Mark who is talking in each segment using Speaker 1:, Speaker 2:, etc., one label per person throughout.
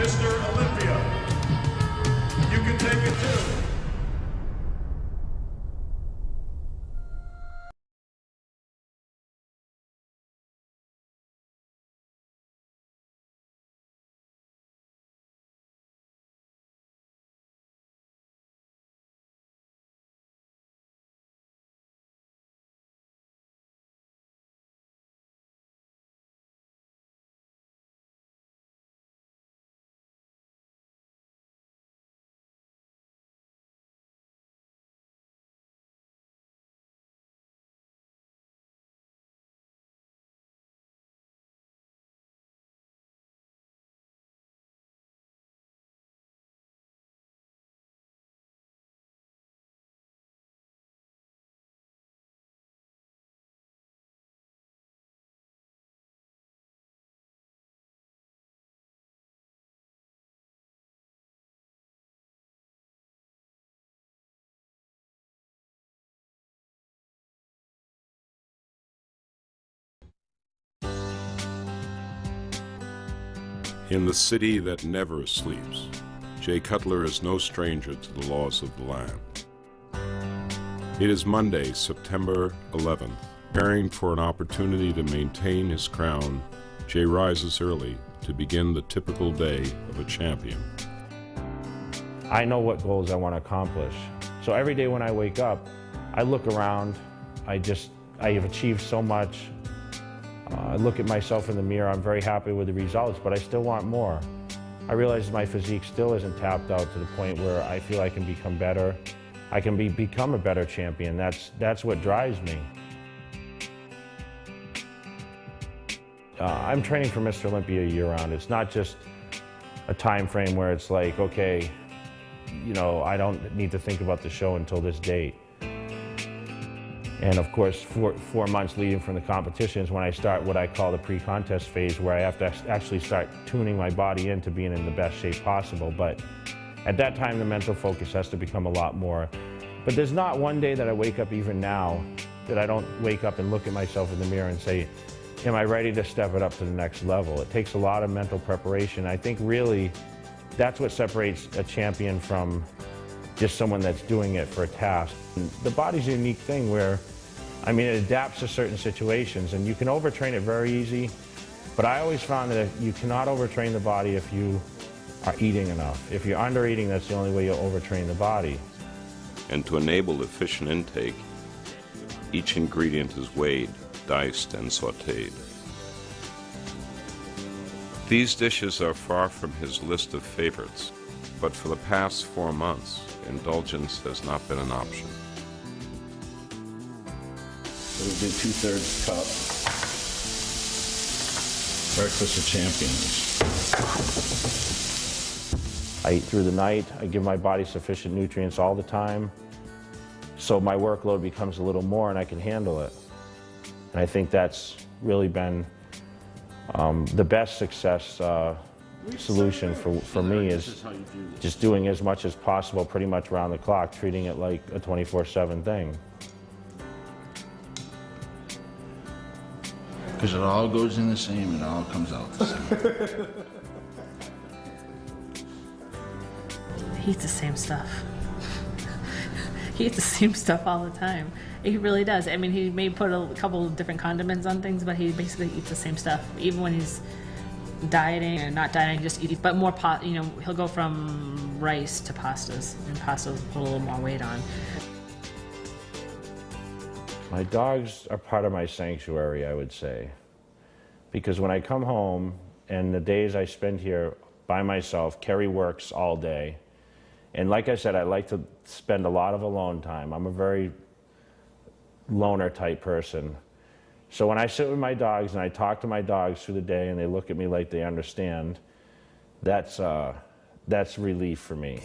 Speaker 1: Mr. Olympia. You can take it too.
Speaker 2: In the city that never sleeps, Jay Cutler is no stranger to the laws of the land. It is Monday, September 11th. Preparing for an opportunity to maintain his crown, Jay rises early to begin the typical day of a champion.
Speaker 3: I know what goals I want to accomplish. So every day when I wake up, I look around, I have achieved so much. I look at myself in the mirror, I'm very happy with the results, but I still want more. I realize my physique still isn't tapped out to the point where I feel I can become better. I can become a better champion. That's what drives me. I'm training for Mr. Olympia year-round. It's not just a time frame where it's like, okay, you know, I don't need to think about the show until this date. And of course, 4 months leading from the competition is when I start what I call the pre-contest phase, where I have to actually start tuning my body into being in the best shape possible. But at that time, the mental focus has to become a lot more. But there's not one day that I wake up, even now, that I don't wake up and look at myself in the mirror and say, am I ready to step it up to the next level? It takes a lot of mental preparation. I think really that's what separates a champion from just someone that's doing it for a task. The body's a unique thing where, I mean, it adapts to certain situations, and you can overtrain it very easy, but I always found that you cannot overtrain the body if you are eating enough. If you're under eating, that's the only way you'll overtrain the body.
Speaker 2: And to enable efficient intake, each ingredient is weighed, diced, and sautéed. These dishes are far from his list of favorites, but for the past 4 months, indulgence has not been an option.
Speaker 4: So we do 2/3 cup. Breakfast of champions.
Speaker 3: I eat through the night. I give my body sufficient nutrients all the time, so my workload becomes a little more and I can handle it. And I think that's really been the best success solution for me, is just doing as much as possible pretty much around the clock, treating it like a 24/7 thing.
Speaker 4: Because it all goes in the same, it all comes out the same.
Speaker 5: He eats the same stuff. He eats the same stuff all the time. He really does. I mean, he may put a couple of different condiments on things, but he basically eats the same stuff. Even when he's dieting or not dieting, just eating, but more you know, he'll go from rice to pastas, and pastas put a little more weight on.
Speaker 3: My dogs are part of my sanctuary, I would say, because when I come home and the days I spend here by myself, Kerry works all day. And like I said, I like to spend a lot of alone time. I'm a very loner type person. So when I sit with my dogs and I talk to my dogs through the day and they look at me like they understand, that's relief for me.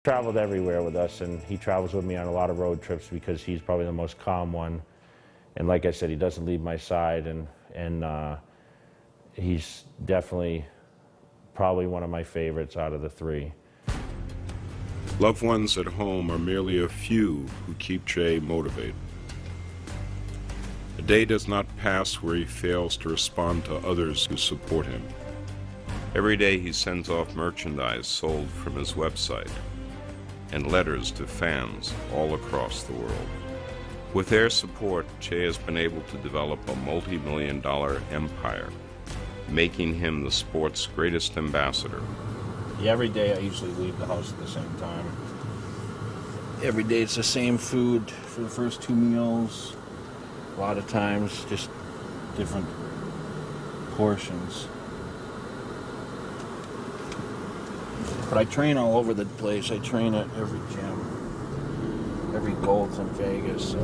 Speaker 3: Traveled everywhere with us, and he travels with me on a lot of road trips because he's probably the most calm one. And like I said, he doesn't leave my side, and he's definitely probably one of my favorites out of the three.
Speaker 2: Loved ones at home are merely a few who keep Jay motivated. A day does not pass where he fails to respond to others who support him. Every day he sends off merchandise sold from his website and letters to fans all across the world. With their support, Jay has been able to develop a multi-million-dollar empire, making him the sport's greatest ambassador.
Speaker 4: Every day I usually leave the house at the same time. Every day it's the same food for the first 2 meals. A lot of times just different portions. But I train all over the place. I train at every gym, every Gold's in Vegas. So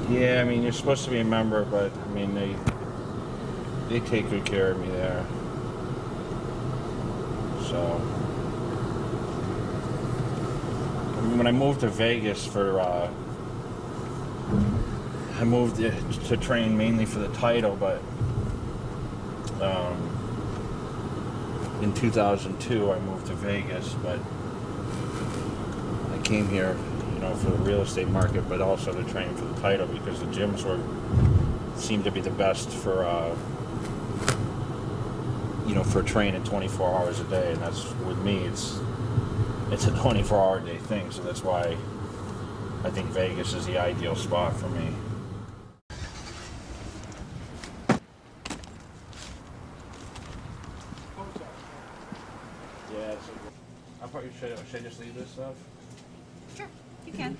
Speaker 4: yeah, I mean, you're supposed to be a member, but I mean, they take good care of me there. So when I moved to Vegas I moved to train mainly for the title, but in 2002 I moved to Vegas, but I came here, for the real estate market, but also to train for the title because the gyms seemed to be the best for for training 24 hours a day, and that's, with me, it's a 24-hour day thing, so that's why I think Vegas is the ideal spot for me. Yeah, I probably should I just leave this stuff?
Speaker 6: Sure, you can.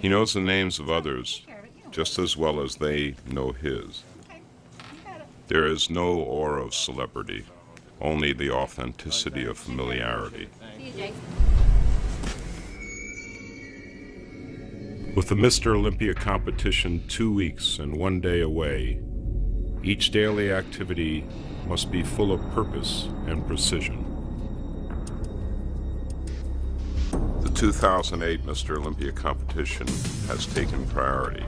Speaker 2: He knows the names of others just as well as they know his.
Speaker 6: Okay, you got it.
Speaker 2: There is no aura of celebrity, only the authenticity of familiarity.
Speaker 6: See you, Jay.
Speaker 2: With the Mr. Olympia competition 2 weeks and 1 day away, each daily activity must be full of purpose and precision. The 2008 Mr. Olympia competition has taken priority.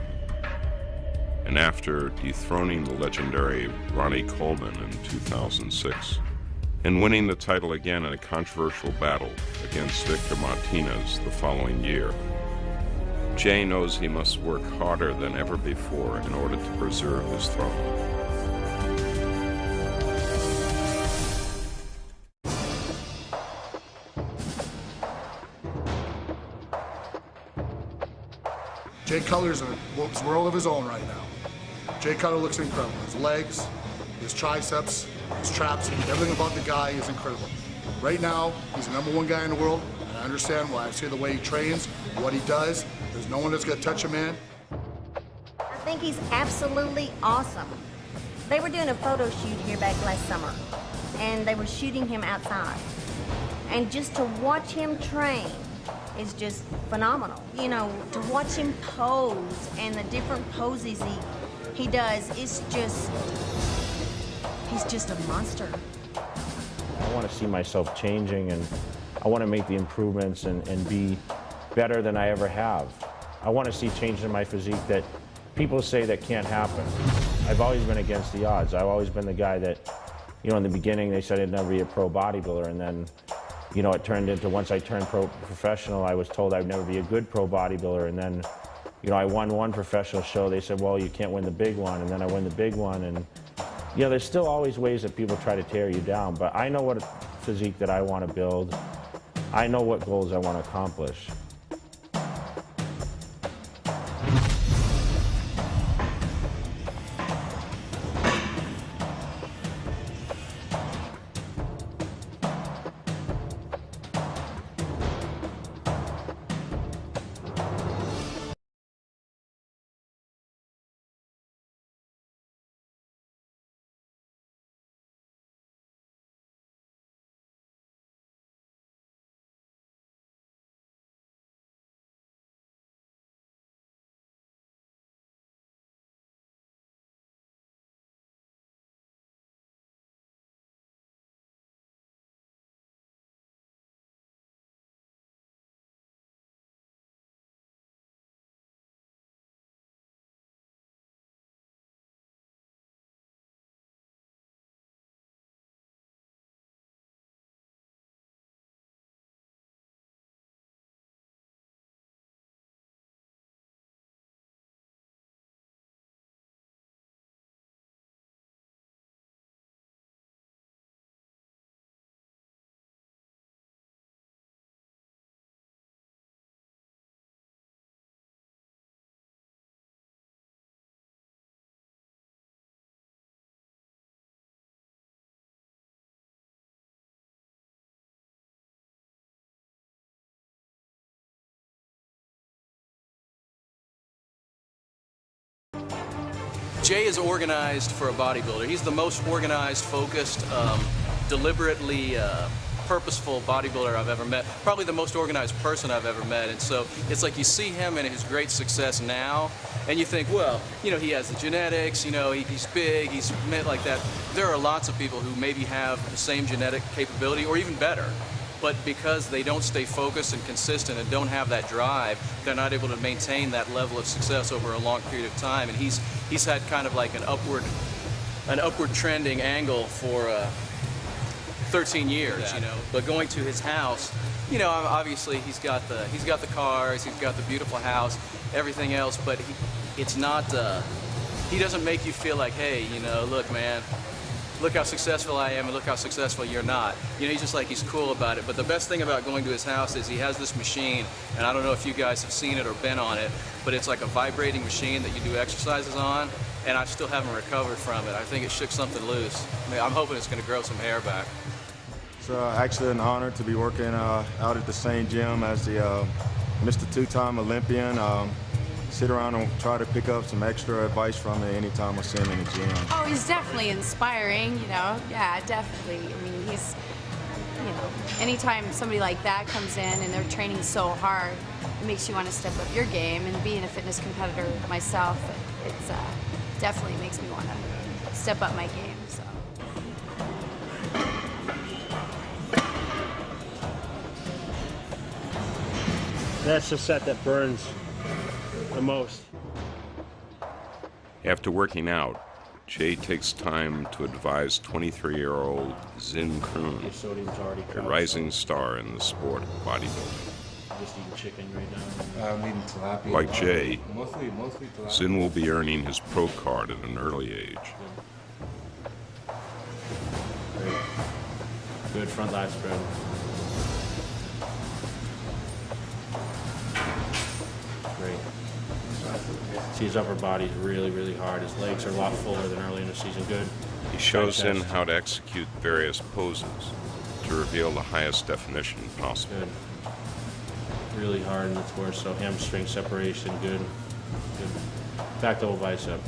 Speaker 2: And after dethroning the legendary Ronnie Coleman in 2006 and winning the title again in a controversial battle against Victor Martinez the following year, Jay knows he must work harder than ever before in order to preserve his throne.
Speaker 7: Jay Cutler's in a world of his own right now. Jay Cutler looks incredible. His legs, his triceps, his traps, everything about the guy is incredible. Right now, he's the #1 guy in the world, and I understand why. I see the way he trains, what he does. There's no one that's gonna touch a man.
Speaker 8: I think he's absolutely awesome. They were doing a photo shoot here back last summer, and they were shooting him outside. And just to watch him train is just phenomenal. To watch him pose and the different poses he does, he's just a monster.
Speaker 3: I want to see myself changing, and I want to make the improvements and be better than I ever have. I want to see changes in my physique that people say that can't happen. I've always been against the odds. I've always been the guy that, in the beginning they said I'd never be a pro bodybuilder, and then, it turned into, once I turned professional, I was told I'd never be a good pro bodybuilder, and then, I won one professional show. They said, well, you can't win the big one, and then I win the big one, and there's still always ways that people try to tear you down, but I know what physique that I want to build. I know what goals I want to accomplish.
Speaker 9: Jay is organized for a bodybuilder. He's the most organized, focused, deliberately purposeful bodybuilder I've ever met. Probably the most organized person I've ever met. And so it's like you see him and his great success now, and you think, well, you know, he has the genetics, you know, he's big, he's meant like that. There are lots of people who maybe have the same genetic capability or even better, but because they don't stay focused and consistent and don't have that drive, they're not able to maintain that level of success over a long period of time. And he's had kind of like an upward trending angle for 13 years, you know. But going to his house, you know, obviously he's got the cars, he's got the beautiful house, everything else, but it's not, he doesn't make you feel like, hey, you know, look, man, look how successful I am and look how successful you're not. You know, he's just like, he's cool about it. But the best thing about going to his house is he has this machine, and I don't know if you guys have seen it or been on it, but it's like a vibrating machine that you do exercises on, and I still haven't recovered from it. I think it shook something loose. I mean, I'm hoping it's going to grow some hair back.
Speaker 10: It's actually an honor to be working out at the same gym as the Mr. Two-time Olympian. Sit around and try to pick up some extra advice from him anytime I see him in the gym.
Speaker 11: Oh, he's definitely inspiring, you know. Yeah, definitely. I mean, he's, you know, anytime somebody like that comes in and they're training so hard, it makes you want to step up your game. And being a fitness competitor myself, it's definitely makes me want to step up my game. So.
Speaker 12: That's the set that burns the most.
Speaker 2: After working out, Jay takes time to advise 23-year-old Zin Kroon, a rising star in the sport of bodybuilding.
Speaker 4: Just eating chicken right now.
Speaker 13: I'm eating tilapia.
Speaker 2: Like Jay,
Speaker 13: mostly tilapia.
Speaker 2: Zin will be earning his pro card at an early age.
Speaker 4: Great. Good front lat spread. Great. See, his upper body's really, really hard. His legs are a lot fuller than early in the season. Good.
Speaker 2: He shows Zin how to execute various poses to reveal the highest definition possible.
Speaker 4: Good. Really hard in the torso, hamstring separation, good. Good. Back double bicep.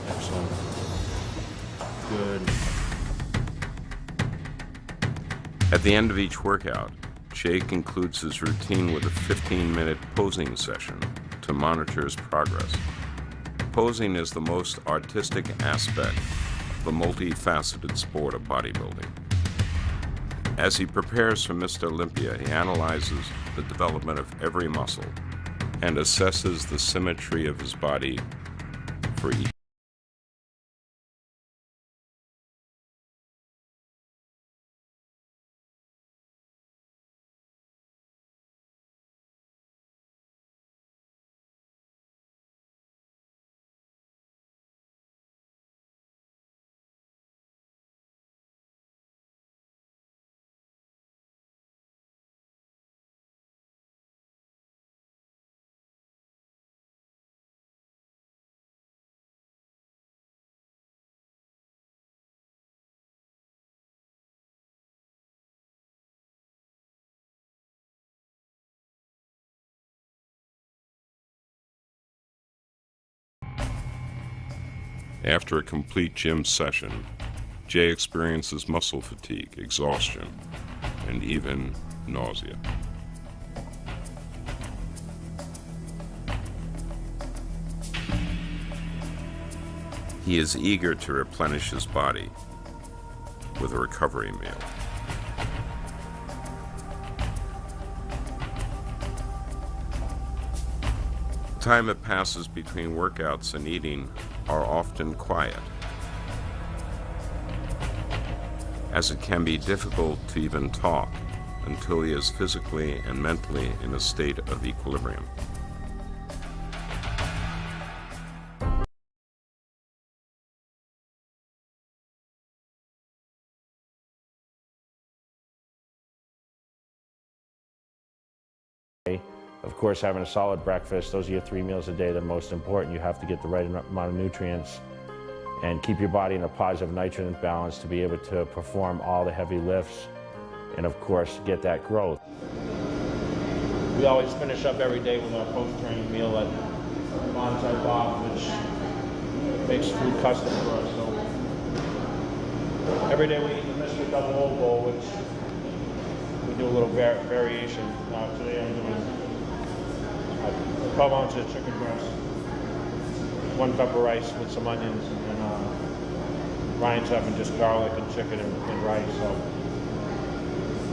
Speaker 4: Excellent. Good.
Speaker 2: At the end of each workout, Jay concludes his routine with a 15-minute posing session to monitor his progress. Posing is the most artistic aspect of the multifaceted sport of bodybuilding. As he prepares for Mr. Olympia, he analyzes the development of every muscle and assesses the symmetry of his body for each. After a complete gym session, Jay experiences muscle fatigue, exhaustion, and even nausea. He is eager to replenish his body with a recovery meal. The time that passes between workouts and eating are often quiet, as it can be difficult to even talk until he is physically and mentally in a state of equilibrium.
Speaker 3: Of course, having a solid breakfast, those are your 3 meals a day. They're most important. You have to get the right amount of nutrients and keep your body in a positive nitrogen balance to be able to perform all the heavy lifts and, of course, get that growth.
Speaker 4: We always finish up every day with our post-training meal at
Speaker 3: bonsai bob, which makes food custom for us. So every day we eat the Mr. Double O bowl, which we do a little variation. Today I'm doing 12 ounces of chicken breast, 1 cup of rice with some onions, and then Ryan's having just garlic and chicken and rice. So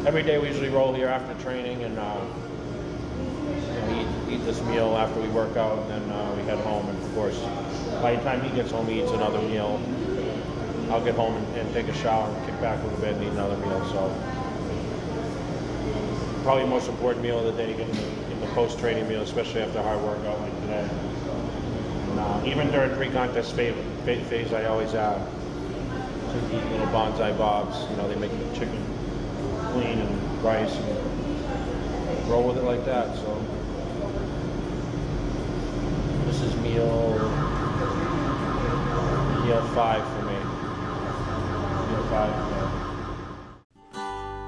Speaker 3: every day we usually roll here after training and eat this meal after we work out, and then we head home. And of course, by the time he gets home, he eats another meal. I'll get home and take a shower and kick back with a bed and eat another meal. So probably the most important meal of the day, getting the post-training meal, especially after a hard workout like today. And, even during pre-contest phase, I always eat little bonsai bobs. You know, they make the chicken clean and rice and roll with it like that. So this is meal 5 for me. Meal 5.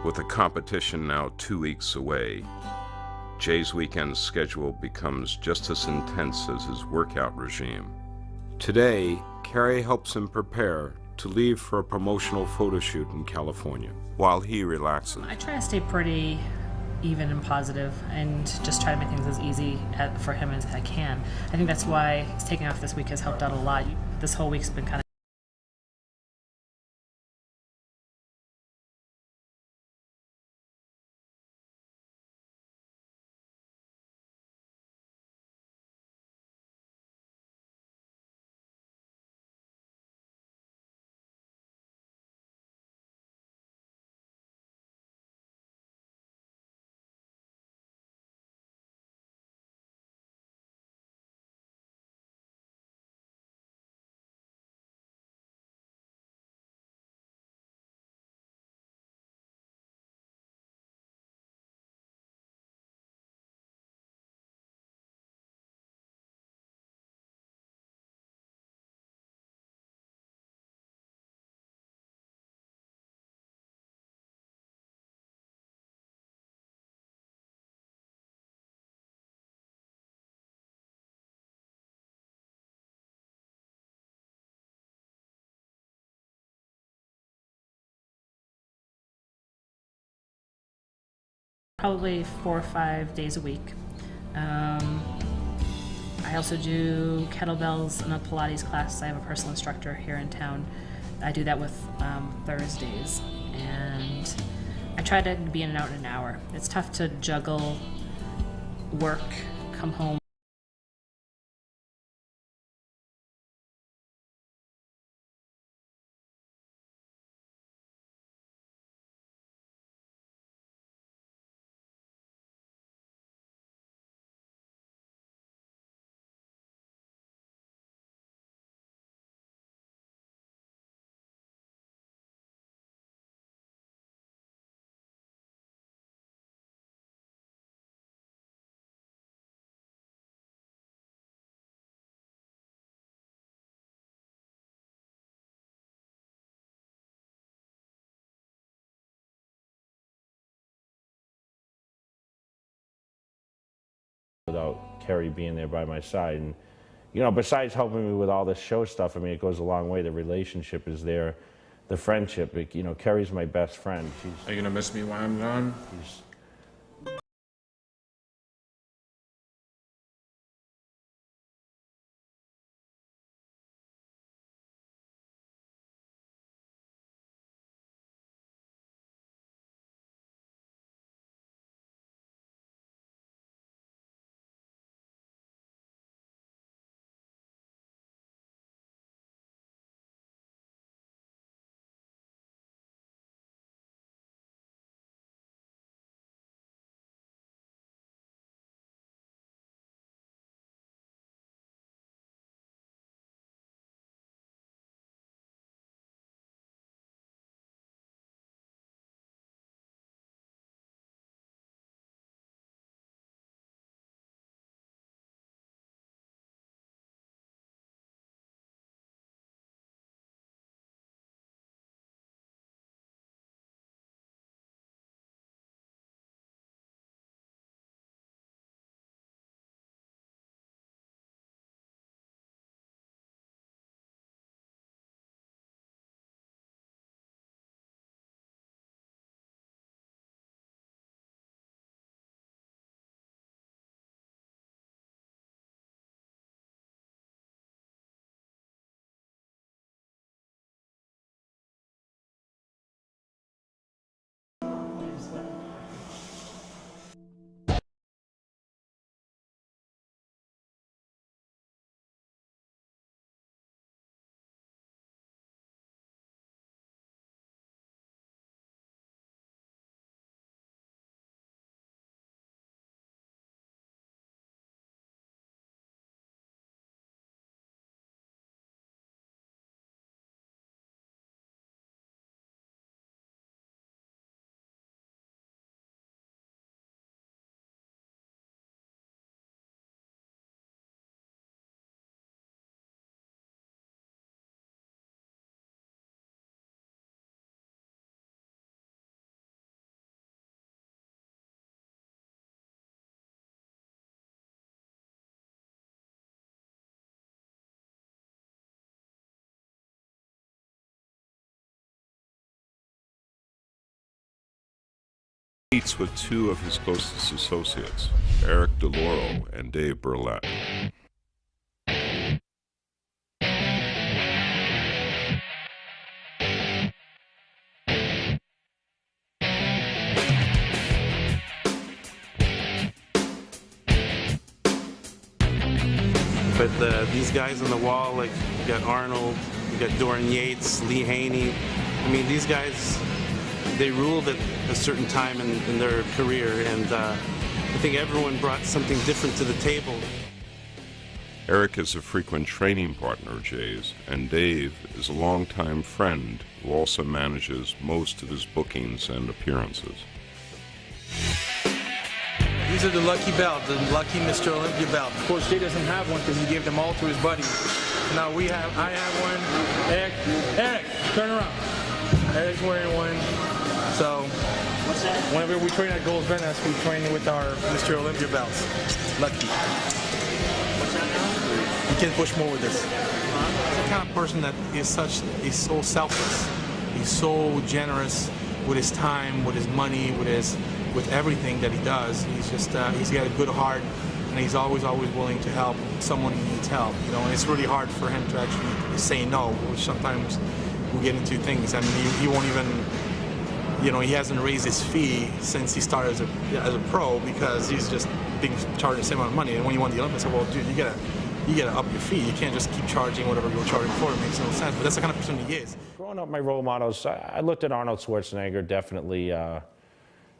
Speaker 2: With the competition now 2 weeks away, Jay's weekend schedule becomes just as intense as his workout regime. Today, Carrie helps him prepare to leave for a promotional photo shoot in California while he relaxes.
Speaker 5: I try to stay pretty even and positive and just try to make things as easy for him as I can. I think that's why taking off this week has helped out a lot. This whole week's been kind of probably 4 or 5 days a week. I also do kettlebells in a Pilates class. I have a personal instructor here in town. I do that with Thursdays, and I try to be in and out in an hour. It's tough to juggle work, come home.
Speaker 3: Without Carrie being there by my side. And, you know, besides helping me with all this show stuff, I mean, it goes a long way. The relationship is there, the friendship. You know, Carrie's my best friend.
Speaker 13: Are you gonna miss me while I'm gone?
Speaker 3: She's
Speaker 2: meets with two of his closest associates, Eric DeLauro and Dave Burlett.
Speaker 14: But these guys on the wall, like you got Arnold, you got Dorian Yates, Lee Haney. I mean, these guys, they ruled at a certain time in their career, and I think everyone brought something different to the table.
Speaker 2: Eric is a frequent training partner of Jay's, and Dave is a longtime friend who also manages most of his bookings and appearances.
Speaker 15: These are the lucky belts, the lucky Mr. Olympia belt. Of course, Jay doesn't have one because he gave them all to his buddies. Now I have one. Eric, turn around. Eric's wearing one. So, whenever we train at Gold's Venice, we train with our Mr. Olympia belts. Lucky. You can push more with this. He's the kind of person that is so selfless. He's so generous with his time, with his money, with everything that he does. He's just he's got a good heart, and he's always willing to help someone who needs help. You know, and it's really hard for him to actually say no, which sometimes we get into things. I mean, he won't even, you know, he hasn't raised his fee since he started as a pro because he's just being charged the same amount of money. And when he won the Olympics, I said, well, dude, you gotta up your fee. You can't just keep charging whatever you were charging before. It makes no sense. But that's the kind of person he is.
Speaker 3: Growing up, my role models, I looked at Arnold Schwarzenegger definitely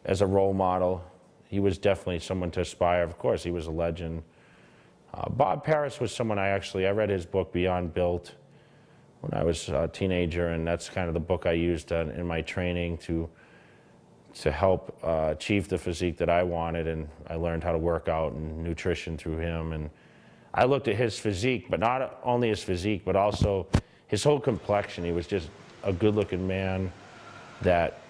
Speaker 3: as a role model. He was definitely someone to aspire. Of course, he was a legend. Bob Paris was someone I read his book Beyond Built when I was a teenager, and that's kind of the book I used in my training to help achieve the physique that I wanted, and I learned how to work out and nutrition through him. And I looked at his physique, but not only his physique, but also his whole complexion. He was just a good-looking man that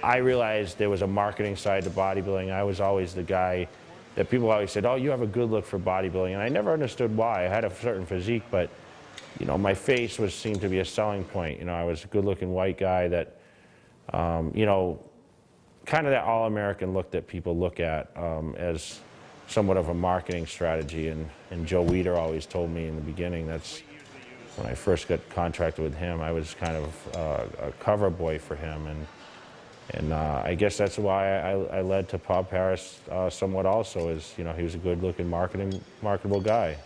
Speaker 3: I realized there was a marketing side to bodybuilding. I was always the guy that people always said, oh, you have a good look for bodybuilding. And I never understood why. I had a certain physique, but you know, my face seemed to be a selling point. You know, I was a good-looking white guy that, you know, kind of that all-American look that people look at as somewhat of a marketing strategy. And Joe Weider always told me in the beginning, that's when I first got contracted with him, I was kind of a cover boy for him. And I guess that's why I led to Bob Paris somewhat also, is, you know, he was a good-looking, marketable guy,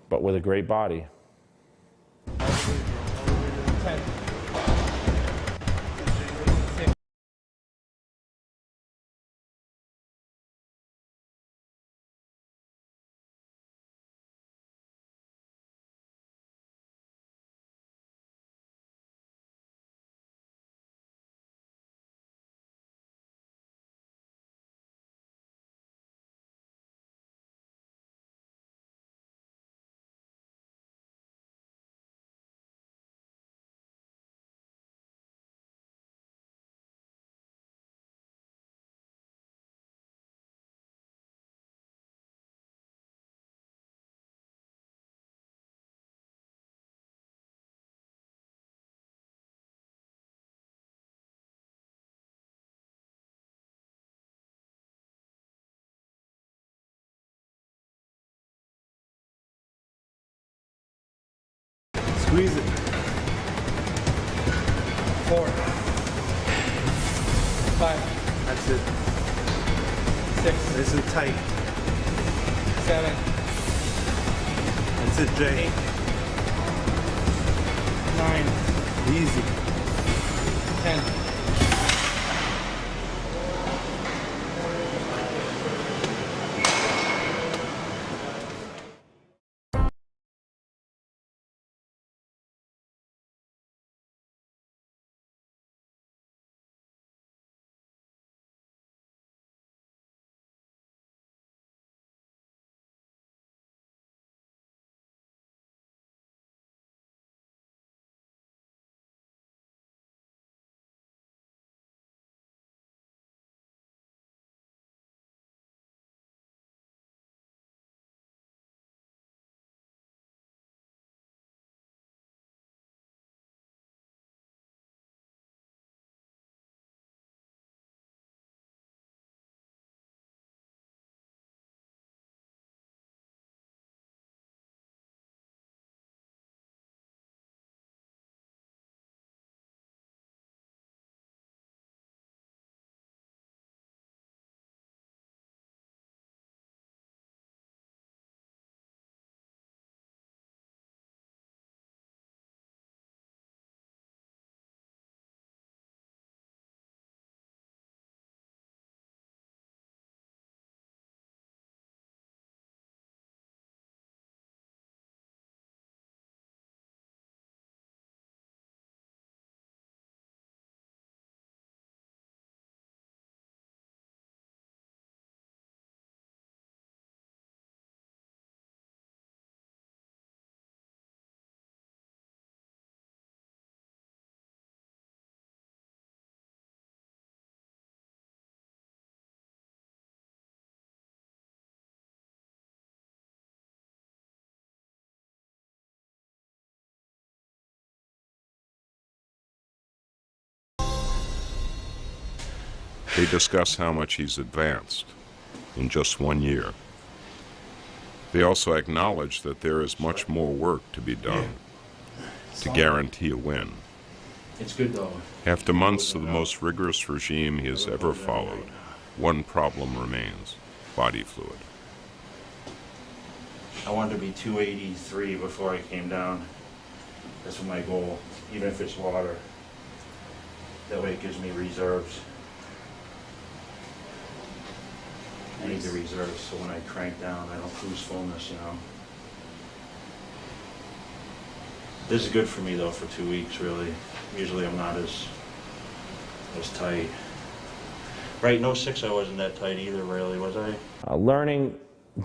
Speaker 3: but with a great body.
Speaker 15: 10. Squeeze it. 4. 5.
Speaker 14: That's it.
Speaker 15: 6.
Speaker 14: This is tight.
Speaker 15: 7.
Speaker 14: That's it, Jay.
Speaker 15: 8. 9.
Speaker 14: Easy.
Speaker 15: 10.
Speaker 2: They discuss how much he's advanced in just 1 year. They also acknowledge that there is much more work to be done to guarantee a win.
Speaker 4: It's good though.
Speaker 2: After months of the most rigorous regime he has ever followed, one problem remains: body fluid.
Speaker 4: I wanted to be 283 before I came down. That's my goal, even if it's water. That way it gives me reserves. I need the reserves so when I crank down, I don't lose fullness, you know. This is good for me though for 2 weeks, really. Usually I'm not as tight. Right, no 06 I wasn't that tight either, really, was I?
Speaker 3: Learning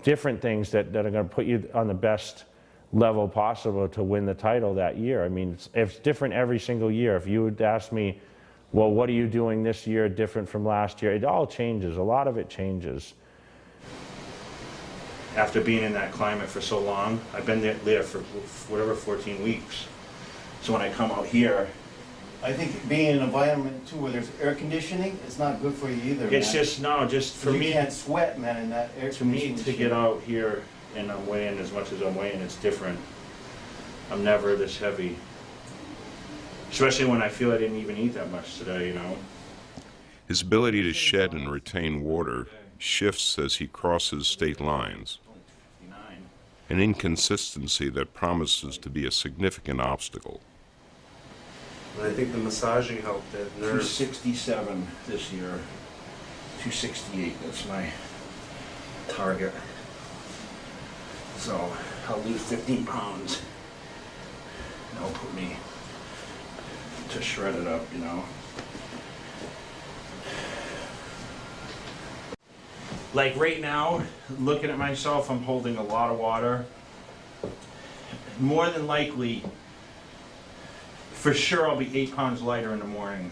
Speaker 3: different things that are going to put you on the best level possible to win the title that year. I mean, it's different every single year. If you would ask me, well, what are you doing this year different from last year? It all changes. A lot of it changes.
Speaker 4: After being in that climate for so long, I've been there for whatever, 14 weeks. So when I come out here,
Speaker 16: I think being in an environment too where there's air conditioning, it's not good for you either.
Speaker 4: it's just, no, just for me.
Speaker 16: You can't sweat, man, in that air
Speaker 4: To me,
Speaker 16: conditioning.
Speaker 4: to get out here and I'm weighing as much as I'm weighing, it's different. I'm never this heavy. Especially when I feel I didn't even eat that much today, you know.
Speaker 2: His ability to shed and retain water shifts as he crosses state lines, an inconsistency that promises to be a significant obstacle.
Speaker 14: I think the massaging helped that nerves.
Speaker 4: 267 this year. 268, that's my target. So I'll lose 15 pounds. That'll put me to shred it up, you know. Like right now, looking at myself, I'm holding a lot of water. More than likely, for sure I'll be 8 pounds lighter in the morning.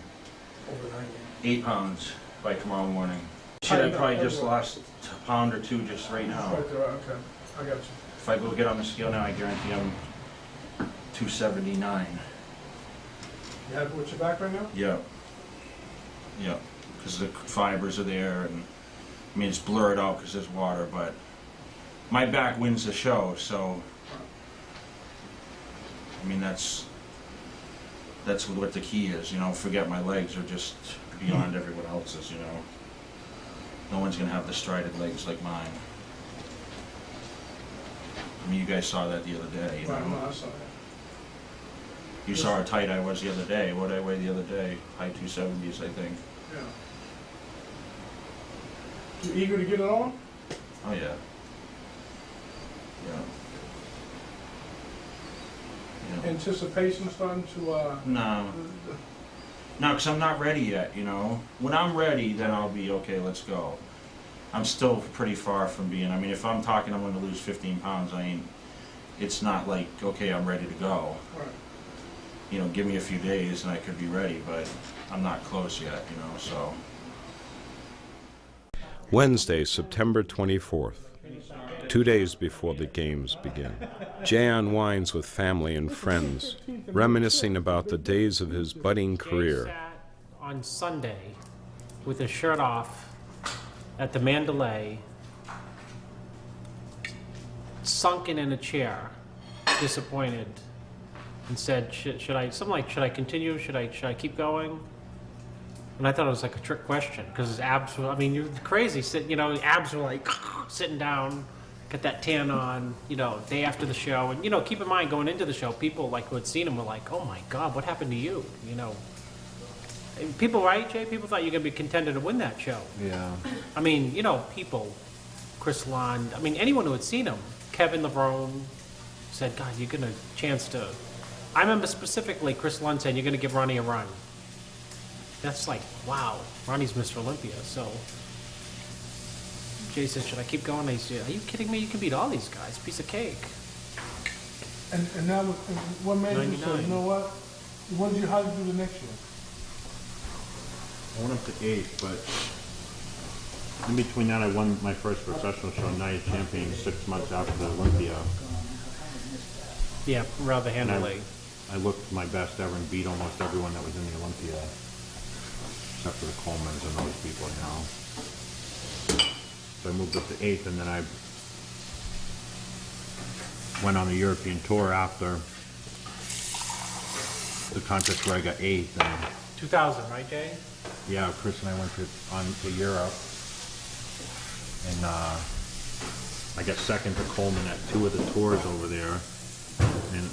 Speaker 4: 8 pounds by tomorrow morning. Shit, I probably just lost a pound or two just right now.
Speaker 1: Right there, okay. I got you.
Speaker 4: If I go get on the scale now, I guarantee I'm 279.
Speaker 1: You happy with your back right now?
Speaker 4: Yeah. Yeah. Because the fibers are there, and I mean it's blurred out because there's water, but my back wins the show. So I mean that's what the key is. You know, forget my legs are just beyond everyone else's. You know, no one's gonna have the strided legs like mine. I mean, you guys saw that the other day. You know?
Speaker 1: Right, no, I saw that.
Speaker 4: You saw how tight I was the other day. What did I weigh the other day? High 270s, I think.
Speaker 1: Yeah. You eager to get it on?
Speaker 4: Oh yeah. Yeah. Yeah.
Speaker 1: Anticipation starting to,
Speaker 4: No. No, because I'm not ready yet, you know. When I'm ready, then I'll be, okay, let's go. I'm still pretty far from being, I mean, if I'm talking I'm going to lose 15 pounds, it's not like, okay, I'm ready to go.
Speaker 1: Right.
Speaker 4: You know, give me a few days and I could be ready, but I'm not close yet, you know, so.
Speaker 2: Wednesday, September 24th, 2 days before the games begin. Jay unwinds with family and friends, reminiscing about the days of his budding career.
Speaker 17: Jay sat on Sunday with his shirt off at the Mandalay, sunken in a chair, disappointed, and said, should I continue? Should I keep going? And I thought it was like a trick question because his abs were, I mean, you're crazy. Abs were like sitting down, got that tan on, day after the show. And, keep in mind, going into the show, people who had seen him were like, oh my God, what happened to you? And people, right, Jay? People thought you were going to be contender to win that show.
Speaker 18: Yeah.
Speaker 17: I mean, people, Chris Lund, I mean, anyone who had seen him, Kevin Levrone said, God, you're going to chance to. I remember specifically Chris Lund saying, you're going to give Ronnie a run. That's like, wow, Ronnie's Mr. Olympia. So Jay said, should I keep going? I said, are you kidding me? You can beat all these guys. Piece of cake.
Speaker 1: And now, what made you say, you know what? How did you do the next year?
Speaker 4: I went up to 8, but in between that I won my first professional show, Night of Champions, 6 months after the Olympia.
Speaker 17: Yeah, rather handily.
Speaker 4: I looked my best ever and beat almost everyone that was in the Olympia.
Speaker 3: except for the Colemans and those people, you know. So I moved up to 8th, and then I went on the European tour after the contest where I got 8th.
Speaker 17: 2000, right, Jay?
Speaker 3: Yeah, Chris and I went to Europe, and I got second to Coleman at 2 of the tours over there, and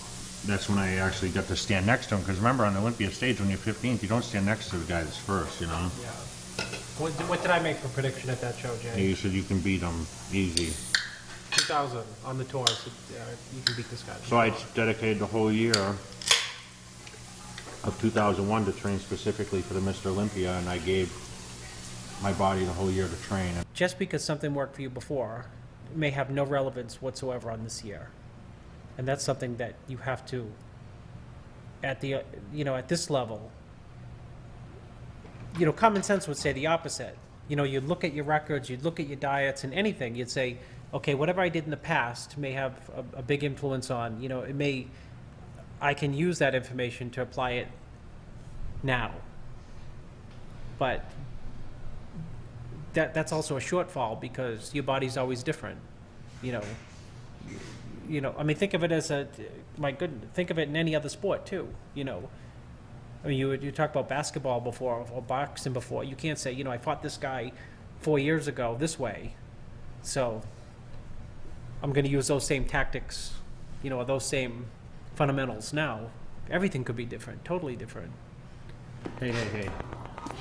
Speaker 3: that's when I actually got to stand next to him, because remember, on the Olympia stage, when you're 15th, you don't stand next to the guy that's first, you know?
Speaker 17: Yeah. What did I make for prediction at that show, Jay?
Speaker 3: You said you can beat him easy.
Speaker 17: 2000 on the tour, so you can beat this guy.
Speaker 3: So I dedicated the whole year of 2001 to train specifically for the Mr. Olympia, and I gave my body the whole year to train.
Speaker 17: Just because something worked for you before may have no relevance whatsoever on this year. And that's something that you have to, at the, at this level, common sense would say the opposite. You'd look at your records, you'd look at your diets and anything, you'd say, okay, whatever I did in the past may have a big influence on, I can use that information to apply it now. But that's also a shortfall because your body's always different. I mean, think of it as think of it in any other sport too. I mean, you talk about basketball before or boxing before. You can't say, I fought this guy 4 years ago this way, so I'm going to use those same tactics, or those same fundamentals now. Everything could be different, totally different.
Speaker 3: Hey, hey, hey.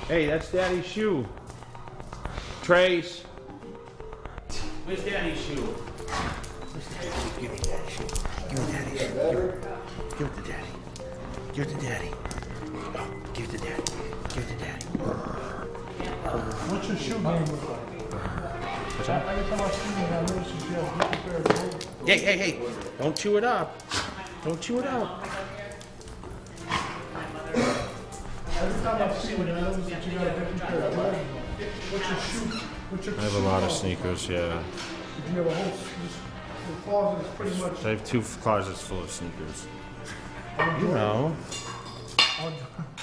Speaker 3: Hey, that's Daddy's shoe. Trace. Where's Daddy's shoe?
Speaker 18: Give me Daddy's shoe. Give me Daddy's shoe. Give it to Daddy. Give it to Daddy. Oh, give it to Daddy. Give it to Daddy.
Speaker 1: What's your shoe game look like?
Speaker 3: What's that?
Speaker 1: Every time I see you, I notice you have different pair of clothes.
Speaker 3: Hey, hey, hey. Don't chew it up. Don't chew it up.
Speaker 1: Every time I see you, I notice that you got a different pair of clothes. What's your shoe?
Speaker 3: I have a lot of sneakers, yeah.
Speaker 1: Do you have a whole closet that's pretty much...
Speaker 3: I have 2 closets full of sneakers. You know.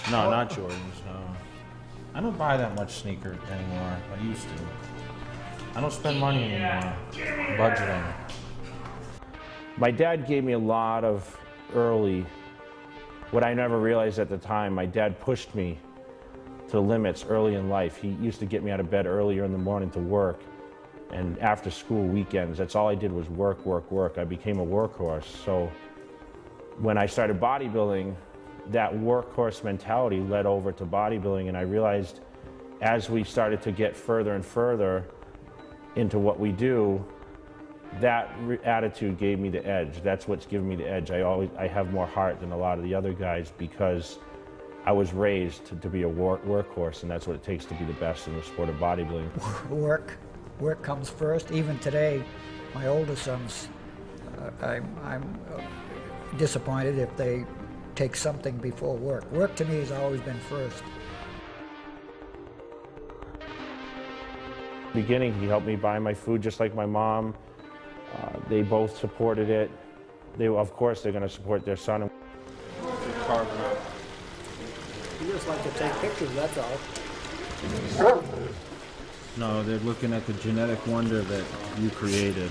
Speaker 3: No, not Jordans, no. I don't buy that much sneakers anymore. I used to. I don't spend money anymore. Budgeting. My dad gave me a lot of early, what I never realized at the time, my dad pushed me to the limits early in life. He used to get me out of bed earlier in the morning to work, and after school weekends, that's all I did was work, work, work. I became a workhorse. So when I started bodybuilding, that workhorse mentality led over to bodybuilding, and I realized as we started to get further and further into what we do, that attitude gave me the edge. That's what's given me the edge. I have more heart than a lot of the other guys because I was raised to be a workhorse, and that's what it takes to be the best in the sport of bodybuilding.
Speaker 19: Work comes first. Even today, my older sons, I'm disappointed if they take something before work. Work to me has always been first.
Speaker 3: Beginning, he helped me buy my food just like my mom. They both supported it. Of course, they're going to support their son.
Speaker 19: Carving up. You just like to take pictures, that's all.
Speaker 3: No, they're looking at the genetic wonder that you created.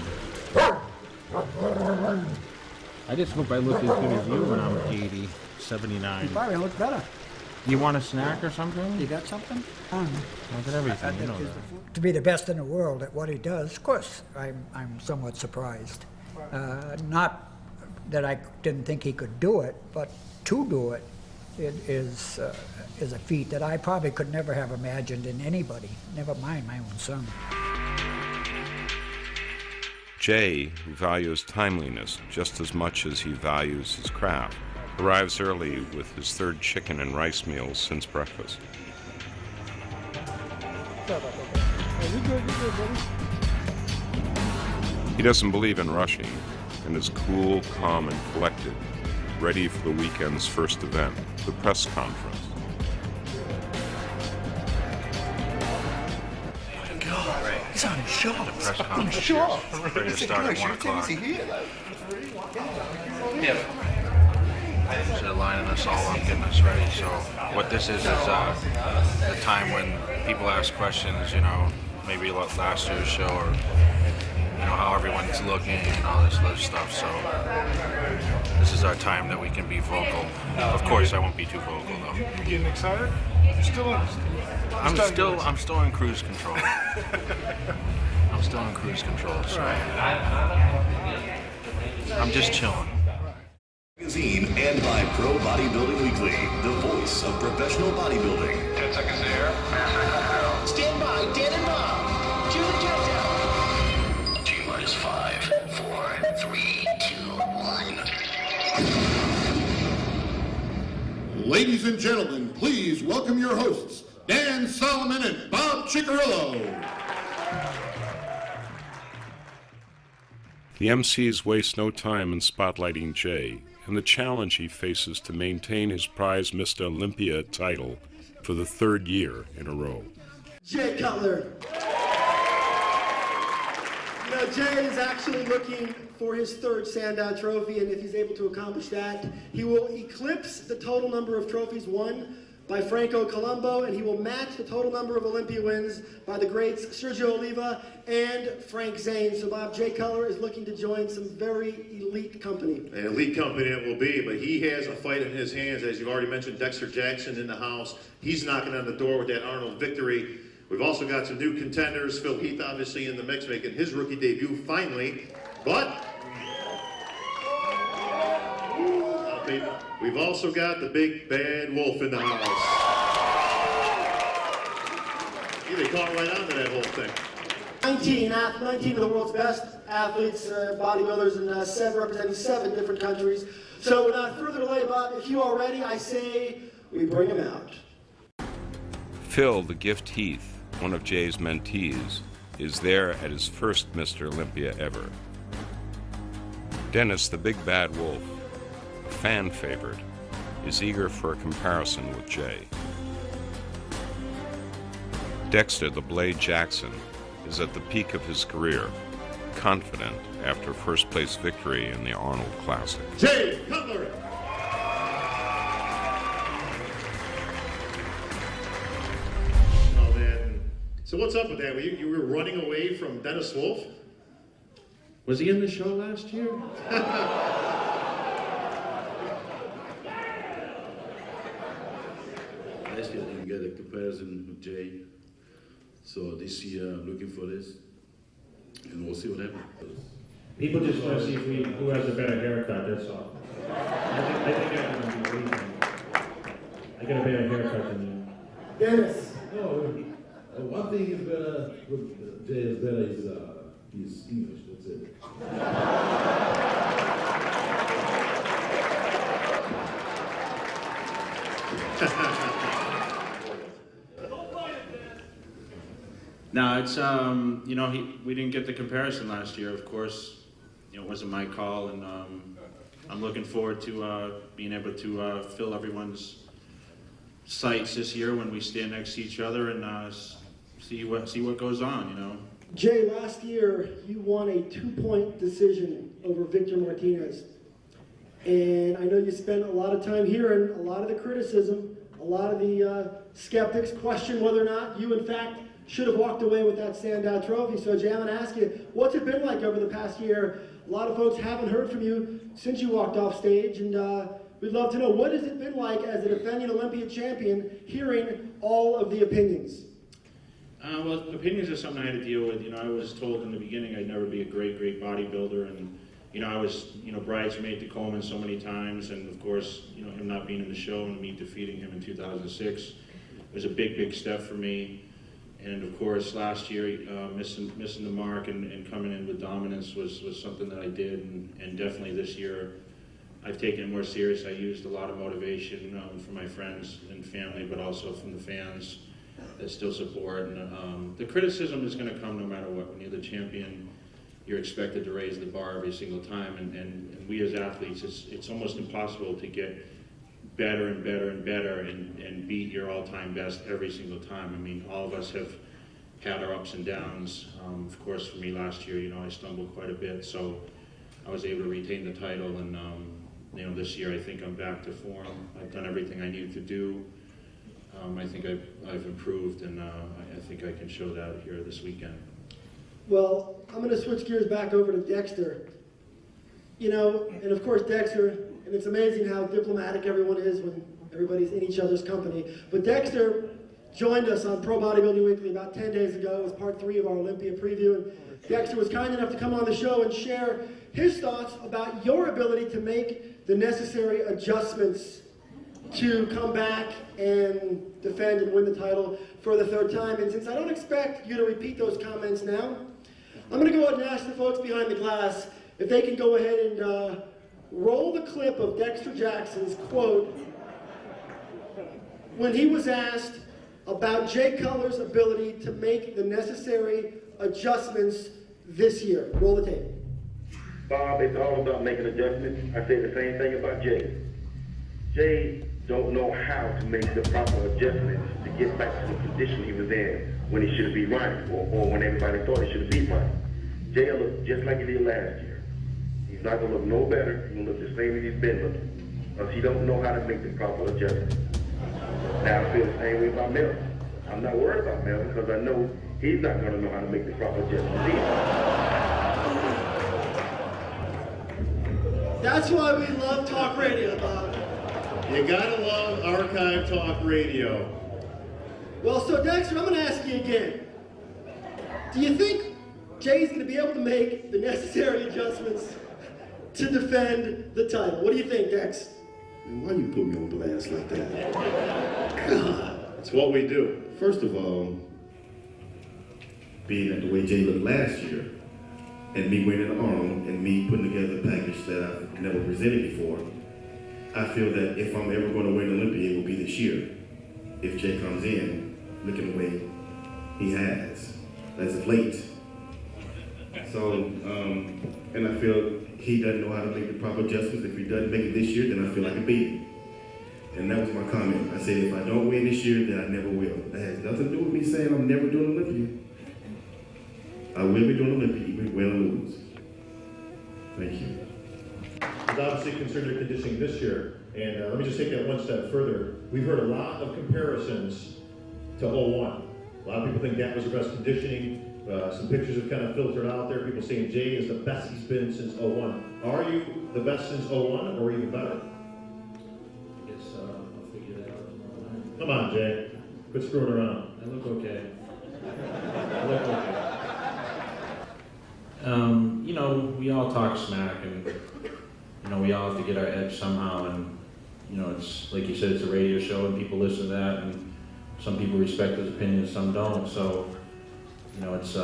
Speaker 3: I just hope I look as good as you when I'm 80, 79.
Speaker 19: You probably look better.
Speaker 3: You want a snack or something?
Speaker 19: You got something?
Speaker 3: Look at everything, you know that.
Speaker 19: To be the best in the world at what he does, of course, I'm somewhat surprised. Not that I didn't think he could do it, but to do it, it is a feat that I probably could never have imagined in anybody, never mind my own son.
Speaker 2: Jay, who values timeliness just as much as he values his craft, arrives early with his 3rd chicken and rice meal since breakfast. He doesn't believe in rushing and is cool, calm, and collected, ready for the weekend's first event, the press conference.
Speaker 18: He's on his show.
Speaker 3: The press
Speaker 18: On
Speaker 3: conference
Speaker 18: his show.
Speaker 3: ready to start at 1 o'clock.
Speaker 18: Is he here?
Speaker 3: Yeah.
Speaker 4: They're lining us all up, getting us ready. So what this is the time when people ask questions, you know, maybe last year's show or, you know, how everyone's looking and all this other stuff. So this is our time that we can be vocal. Of course, I won't be too vocal though.
Speaker 1: You getting excited?
Speaker 4: I'm still in cruise control. I'm still in cruise control, so I'm just chilling.
Speaker 20: Magazine and by Pro Bodybuilding Weekly, the voice of professional bodybuilding.
Speaker 21: 10 seconds there.
Speaker 20: Stand by, Dan and Bob. Cue the countdown. T-minus 5, 4, 3, 2, 1.
Speaker 22: Ladies and gentlemen, please welcome your hosts, Dan Solomon and Bob Ciccarillo.
Speaker 2: The MCs waste no time in spotlighting Jay and the challenge he faces to maintain his prized Mr. Olympia title for the third year in a row.
Speaker 23: Jay Cutler. You know, Jay is actually looking for his third Sandow trophy, and if he's able to accomplish that, he will eclipse the total number of trophies won by Franco Colombo, and he will match the total number of Olympia wins by the greats Sergio Oliva and Frank Zane. So Bob, Jay Cutler is looking to join some very elite company.
Speaker 24: An elite company it will be, but he has a fight in his hands. As you've already mentioned, Dexter Jackson in the house. He's knocking on the door with that Arnold victory. We've also got some new contenders. Phil Heath obviously in the mix, making his rookie debut finally. But we've also got the big bad wolf in the house. Yeah, they caught right on to that whole thing.
Speaker 23: 19 of the world's best athletes, bodybuilders, and representing 7 different countries. So without further delay, Bob, if you are ready, I say we bring him out.
Speaker 2: Phil the Gift Heath, one of Jay's mentees, is there at his first Mr. Olympia ever. Dennis the Big Bad Wolf, a fan favorite, is eager for a comparison with Jay. Dexter the Blade Jackson is at the peak of his career, confident after first place victory in the Arnold Classic.
Speaker 22: Jay Cutler.
Speaker 24: So what's up with that? You were running away from Dennis Wolf?
Speaker 25: Was he in the show last year? Last year I didn't get a comparison with Jay. So this year I'm looking for this. And we'll see what happens.
Speaker 3: People just want to see who has a better haircut, that's all. I think I got a better haircut than you.
Speaker 23: Dennis.
Speaker 25: No, one thing is better, Jay is better, is English, that's it.
Speaker 4: No, it's, you know, we didn't get the comparison last year, of course. You know, it wasn't my call, and I'm looking forward to being able to fill everyone's sights this year when we stand next to each other and see what goes on, you know.
Speaker 23: Jay, last year you won a 2-point decision over Victor Martinez. And I know you spent a lot of time hearing a lot of the criticism, a lot of the skeptics question whether or not you in fact should have walked away with that Sandow trophy. So Jay, I'm going to ask you, what's it been like over the past year? A lot of folks haven't heard from you since you walked off stage, and we'd love to know, what has it been like as a defending Olympia champion, hearing all of the opinions?
Speaker 4: Well, opinions are something I had to deal with. You know, I was told in the beginning I'd never be a great bodybuilder, and you know, I was, you know, bridesmaid to Coleman so many times, and of course, you know, him not being in the show and me defeating him in 2006 was a big step for me. And of course, last year, missing the mark and coming in with dominance was something that I did, and definitely this year, I've taken it more serious. I used a lot of motivation from my friends and family, but also from the fans that still support. And the criticism is going to come no matter what. When you're the champion, you're expected to raise the bar every single time. And we as athletes, it's almost impossible to get better and better and better and beat your all-time best every single time. I mean, all of us have had our ups and downs. Of course, for me last year, you know, I stumbled quite a bit, so I was able to retain the title, and this year I think I'm back to form. I've done everything I needed to do. I think I've improved, and I think I can show that here this weekend.
Speaker 23: Well, I'm going to switch gears back over to Dexter. You know, and of course Dexter, and it's amazing how diplomatic everyone is when everybody's in each other's company. But Dexter joined us on Pro Bodybuilding Weekly about 10 days ago. It was part 3 of our Olympia preview. And Dexter was kind enough to come on the show and share his thoughts about your ability to make the necessary adjustments to come back and defend and win the title for the 3rd time. And since I don't expect you to repeat those comments now, I'm going to go ahead and ask the folks behind the glass if they can go ahead and roll the clip of Dexter Jackson's quote when he was asked about Jay Cutler's ability to make the necessary adjustments this year. Roll the tape.
Speaker 6: Bob, it's all about making adjustments. I say the same thing about Jay. Jay don't know how to make the proper adjustments to get back to the condition he was in when he should be running, or when everybody thought he should be running. Jay will look just like he did last year. He's not going to look no better. He's going to look the same as he's been looking, because he don't know how to make the proper adjustments. Now I feel the same way about Melvin. I'm not worried about Melvin, because I know he's not going to know how to make the proper adjustments either.
Speaker 23: That's why we love talk radio, Bob.
Speaker 24: You gotta love archive talk radio.
Speaker 23: Well, so Dexter, I'm going to ask you again. Do you think Jay's going to be able to make the necessary adjustments to defend the title? What do you think, Dex?
Speaker 25: Why you put me on blast like that? God.
Speaker 24: It's what we do.
Speaker 25: First of all, being at the way Jay looked last year, and me winning the Arnold, and me putting together a package that I've never presented before, I feel that if I'm ever going to win Olympia, it will be this year. If Jay comes in looking the way he has, as of late. So, and I feel he doesn't know how to make the proper adjustments. If he doesn't make it this year, then I feel like I beat him. And that was my comment. I said, if I don't win this year, then I never will. That has nothing to do with me saying I'm never doing Olympia. I will be doing Olympia, even win or lose. Thank you.
Speaker 24: He's obviously concerned with conditioning this year, and let me just take that one step further. We've heard a lot of comparisons to 01. A lot of people think that was the best conditioning. Some pictures have kind of filtered out there. People saying Jay is the best he's been since 01. Are you the best since 01, or even better?
Speaker 4: I guess I'll figure that out.
Speaker 24: Come on, Jay. Quit screwing around.
Speaker 4: I look okay. I look okay. You know, we all talk smack, and you know, we all have to get our edge somehow, and you know, it's like you said, it's a radio show, and people listen to that, and some people respect his opinion, some don't. So, you know, it's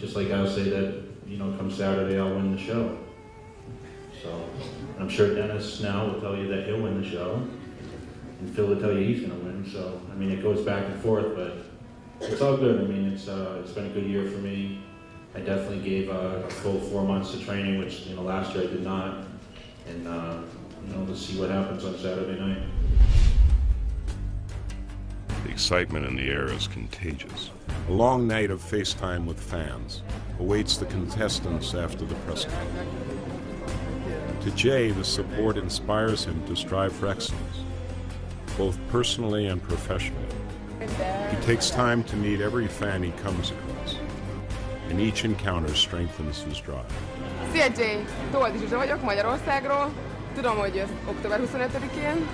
Speaker 4: just like I'll say that, you know, come Saturday, I'll win the show. So, I'm sure Dennis now will tell you that he'll win the show, and Phil will tell you he's going to win. So, I mean, it goes back and forth, but it's all good. I mean, it's been a good year for me. I definitely gave a full 4 months of training, which, you know, last year I did not. And, you know, let's see what happens on Saturday night.
Speaker 2: The excitement in the air is contagious. A long night of FaceTime with fans awaits the contestants after the press conference. To Jay, the support inspires him to strive for excellence, both personally and professionally. He takes time to meet every fan he comes across, and each encounter strengthens his drive.
Speaker 7: Szia Jay, Tóth Zsuzsa vagyok Magyarországról. Tudom, hogy október 25-én.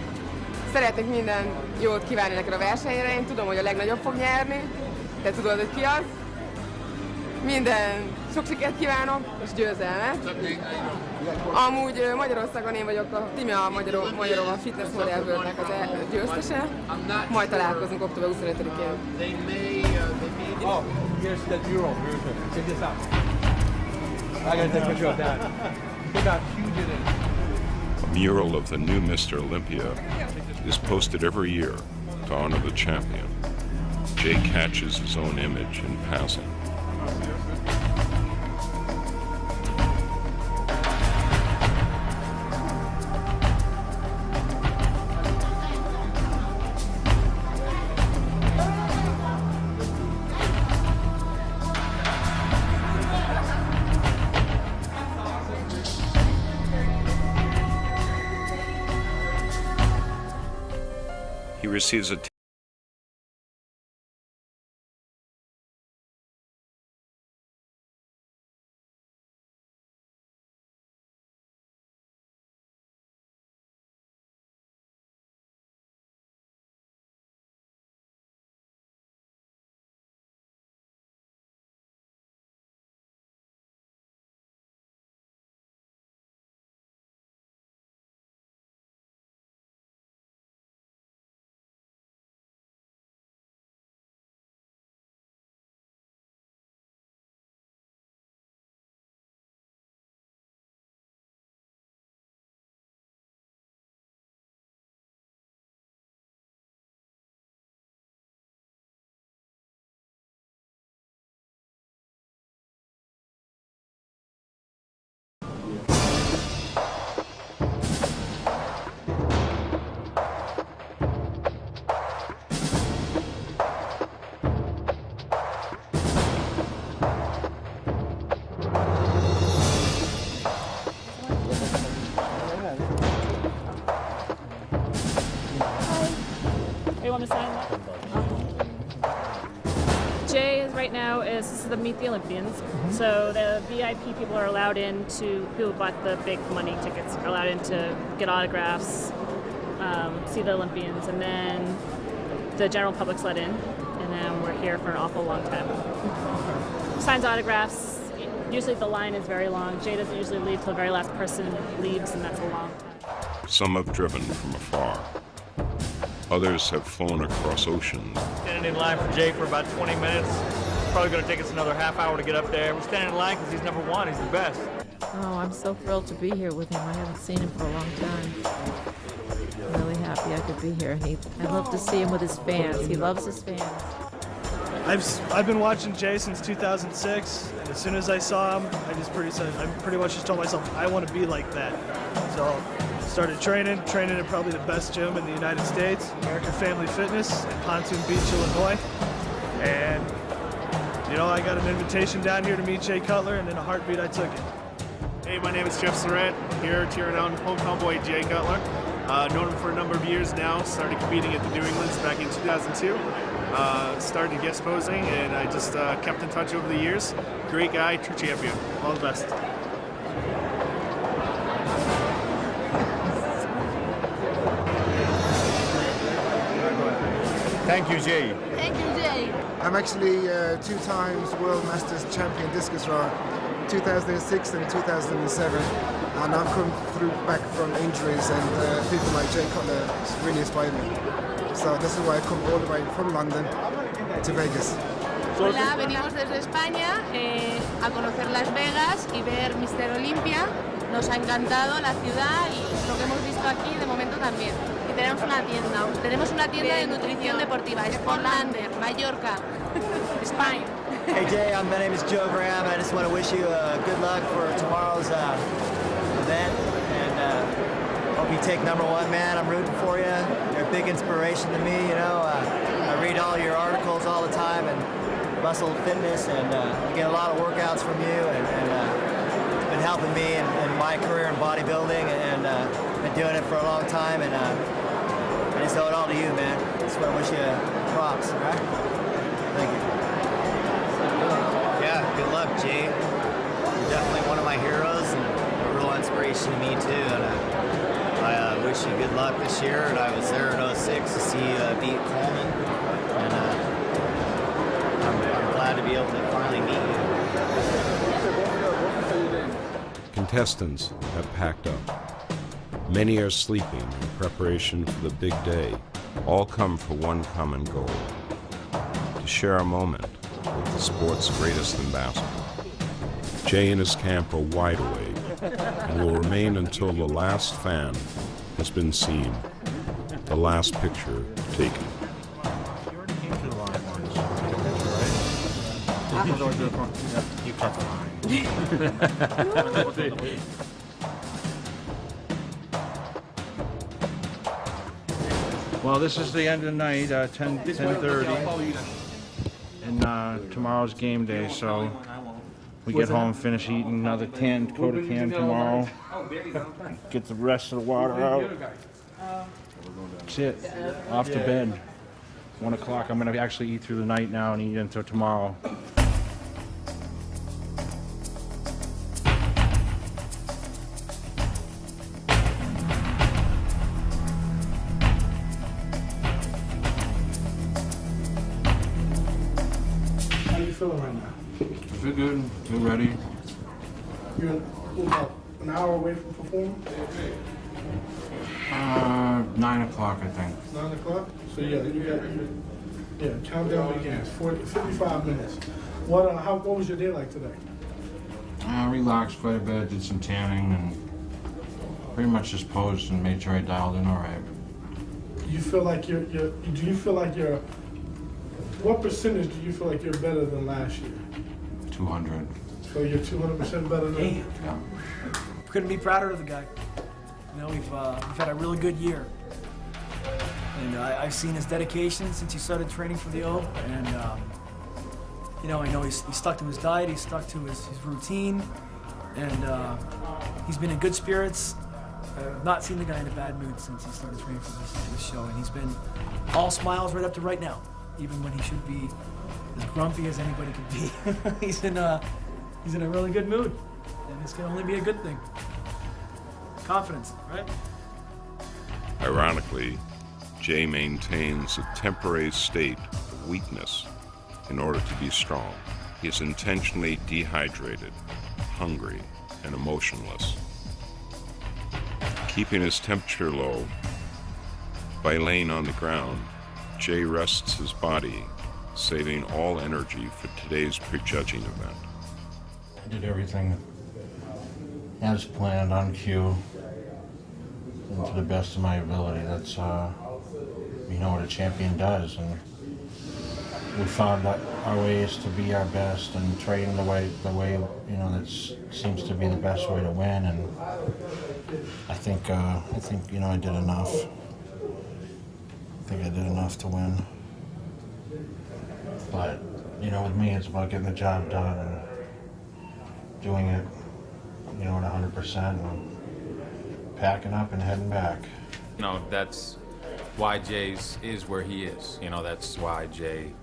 Speaker 7: Szeretnék minden jót kívánni neked a versenyre. Én tudom, hogy a legnagyobb fog nyerni. Te tudod, hogy ki az. Minden sok sikert kívánok, és győzelmet. Amúgy Magyarországon én vagyok a Timea Magyarova Fitness Model Worldnek az győztese. Majd találkozunk október 25-én.
Speaker 12: Oh, here's the mural. Check this out. I gotta take a picture of that. Look how huge it is.
Speaker 2: A mural of the new Mr. Olympia is posted every year to honor the champion. Jay catches his own image in passing. receives a
Speaker 5: You want me to sign that? Jay is right now this is the Meet the Olympians. So the VIP people are allowed in to, people who bought the big money tickets are allowed in to get autographs, see the Olympians, and then the general public's let in, and then we're here for an awful long time. Signs autographs. Usually the line is very long. Jay doesn't usually leave till the very last person leaves, and that's a long time.
Speaker 2: Some have driven from afar. Others have flown across oceans.
Speaker 8: Standing in line for Jay for about 20 minutes. Probably going to take us another half hour to get up there. We're standing in line because he's number one. He's the best.
Speaker 9: Oh, I'm so thrilled to be here with him. I haven't seen him for a long time. I'm really happy I could be here. And I'd love to see him with his fans. He loves his fans.
Speaker 10: I've been watching Jay since 2006, and as soon as I saw him, I pretty much just told myself I want to be like that. So started training at probably the best gym in the United States, American Family Fitness in Pontoon Beach, Illinois. And you know, I got an invitation down here to meet Jay Cutler, and in a heartbeat I took it.
Speaker 11: Hey, my name is Jeff Surratt, here cheering on hometown boy Jay Cutler. Known him for a number of years now, started competing at the New Englands back in 2002. Started guest posing, and I just kept in touch over the years. Great guy, true champion. All the best.
Speaker 21: Thank you, Jay.
Speaker 26: Thank you, Jay.
Speaker 27: I'm actually 2 times World Masters champion discus thrower, 2006 and 2007. And I've come back from injuries, and people like Jay Cutler really inspired me. So this is why I come all the way from London to Vegas.
Speaker 26: Hola, venimos desde España a conocer Las Vegas y ver Mr. Olympia. Nos ha encantado la ciudad y lo que hemos visto aquí de momento también. Y tenemos una tienda de nutrición deportiva, Sportlander, Mallorca, España.
Speaker 28: Hey Jay, my name is Joe Graham. I just want to wish you good luck for tomorrow's event, and hope you take #1, man. I'm rooting for you. You're a big inspiration to me. You know, I read all your articles all the time, and muscle fitness, and I get a lot of workouts from you, and it's been helping me in my career in bodybuilding, and been doing it for a long time, and I just owe it all to you, man. Just want to wish you props, all right? Thank you.
Speaker 29: Yeah, good luck, Jay. You're definitely one of my heroes and a real inspiration to me too. And I wish you good luck this year. And I was there in 06 to see you beat Coleman, and I'm glad to be able to finally meet you.
Speaker 2: Contestants have packed up. Many are sleeping in preparation for the big day. All come for one common goal: to share a moment with the sport's greatest ambassador. Jay and his camp are wide awake and will remain until the last fan has been seen, the last picture taken.
Speaker 4: You cut the line. Well, this is the end of the night, 10:30. And tomorrow's game day, so we get home, finish eating another Dakota can tomorrow. Get the rest of the water out. That's it. Off to bed. 1 o'clock. I'm going to actually eat through the night now and eat until tomorrow.
Speaker 1: How you feeling right now?
Speaker 4: I feel good. Feel ready.
Speaker 1: You're about an hour away from performing?
Speaker 4: 9 o'clock, I think.
Speaker 1: 9 o'clock? So yeah, countdown begins. 55 minutes. What was your day like today?
Speaker 4: I relaxed quite a bit, did some tanning, and pretty much just posed and made sure I dialed in all right.
Speaker 1: Do you feel like what percentage do you feel like you're better than last year?
Speaker 4: 200.
Speaker 1: So you're 200% better than?
Speaker 4: Yeah.
Speaker 13: Couldn't be prouder of the guy. You know, we've had a really good year. And I've seen his dedication since he started training for the O. And, you know, I know he's stuck to his diet, he's stuck to his routine. And he's been in good spirits. I've not seen the guy in a bad mood since he started training for this show. And he's been all smiles right up to right now, even when he should be as grumpy as anybody could be. He's in a really good mood. And this can only be a good thing. Confidence, right?
Speaker 2: Ironically, Jay maintains a temporary state of weakness in order to be strong. He is intentionally dehydrated, hungry, and emotionless. Keeping his temperature low by laying on the ground, Jay rests his body, saving all energy for today's prejudging event.
Speaker 4: I did everything as planned, on cue, and to the best of my ability. That's, you know, what a champion does. And we found that our way is to be our best and train the way you know, that seems to be the best way to win. And I think you know, I did enough. I think I did enough to win. But you know, with me, it's about getting the job done and doing it, you know, at 100% and packing up and heading back.
Speaker 14: You know, that's why Jay's is where he is. You know, that's why Jay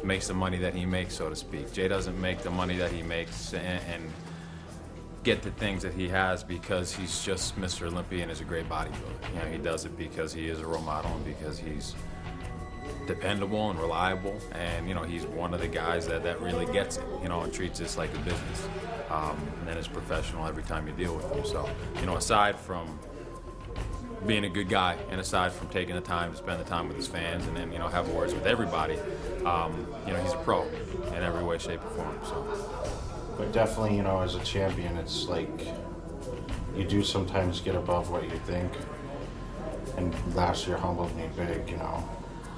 Speaker 14: makes the money that he makes, so to speak. Jay doesn't make the money that he makes and get the things that he has because he's just Mr. Olympia and is a great bodybuilder. You know, he does it because he is a role model and because he's dependable and reliable, and you know, he's one of the guys that really gets it, you know, and treats this like a business, and is professional every time you deal with him. So, you know, aside from being a good guy and aside from taking the time to spend the time with his fans and then, you know, have words with everybody, you know, he's a pro in every way, shape, or form. So,
Speaker 4: but definitely, you know, as a champion, it's like you do sometimes get above what you think, and last year humbled me big, you know.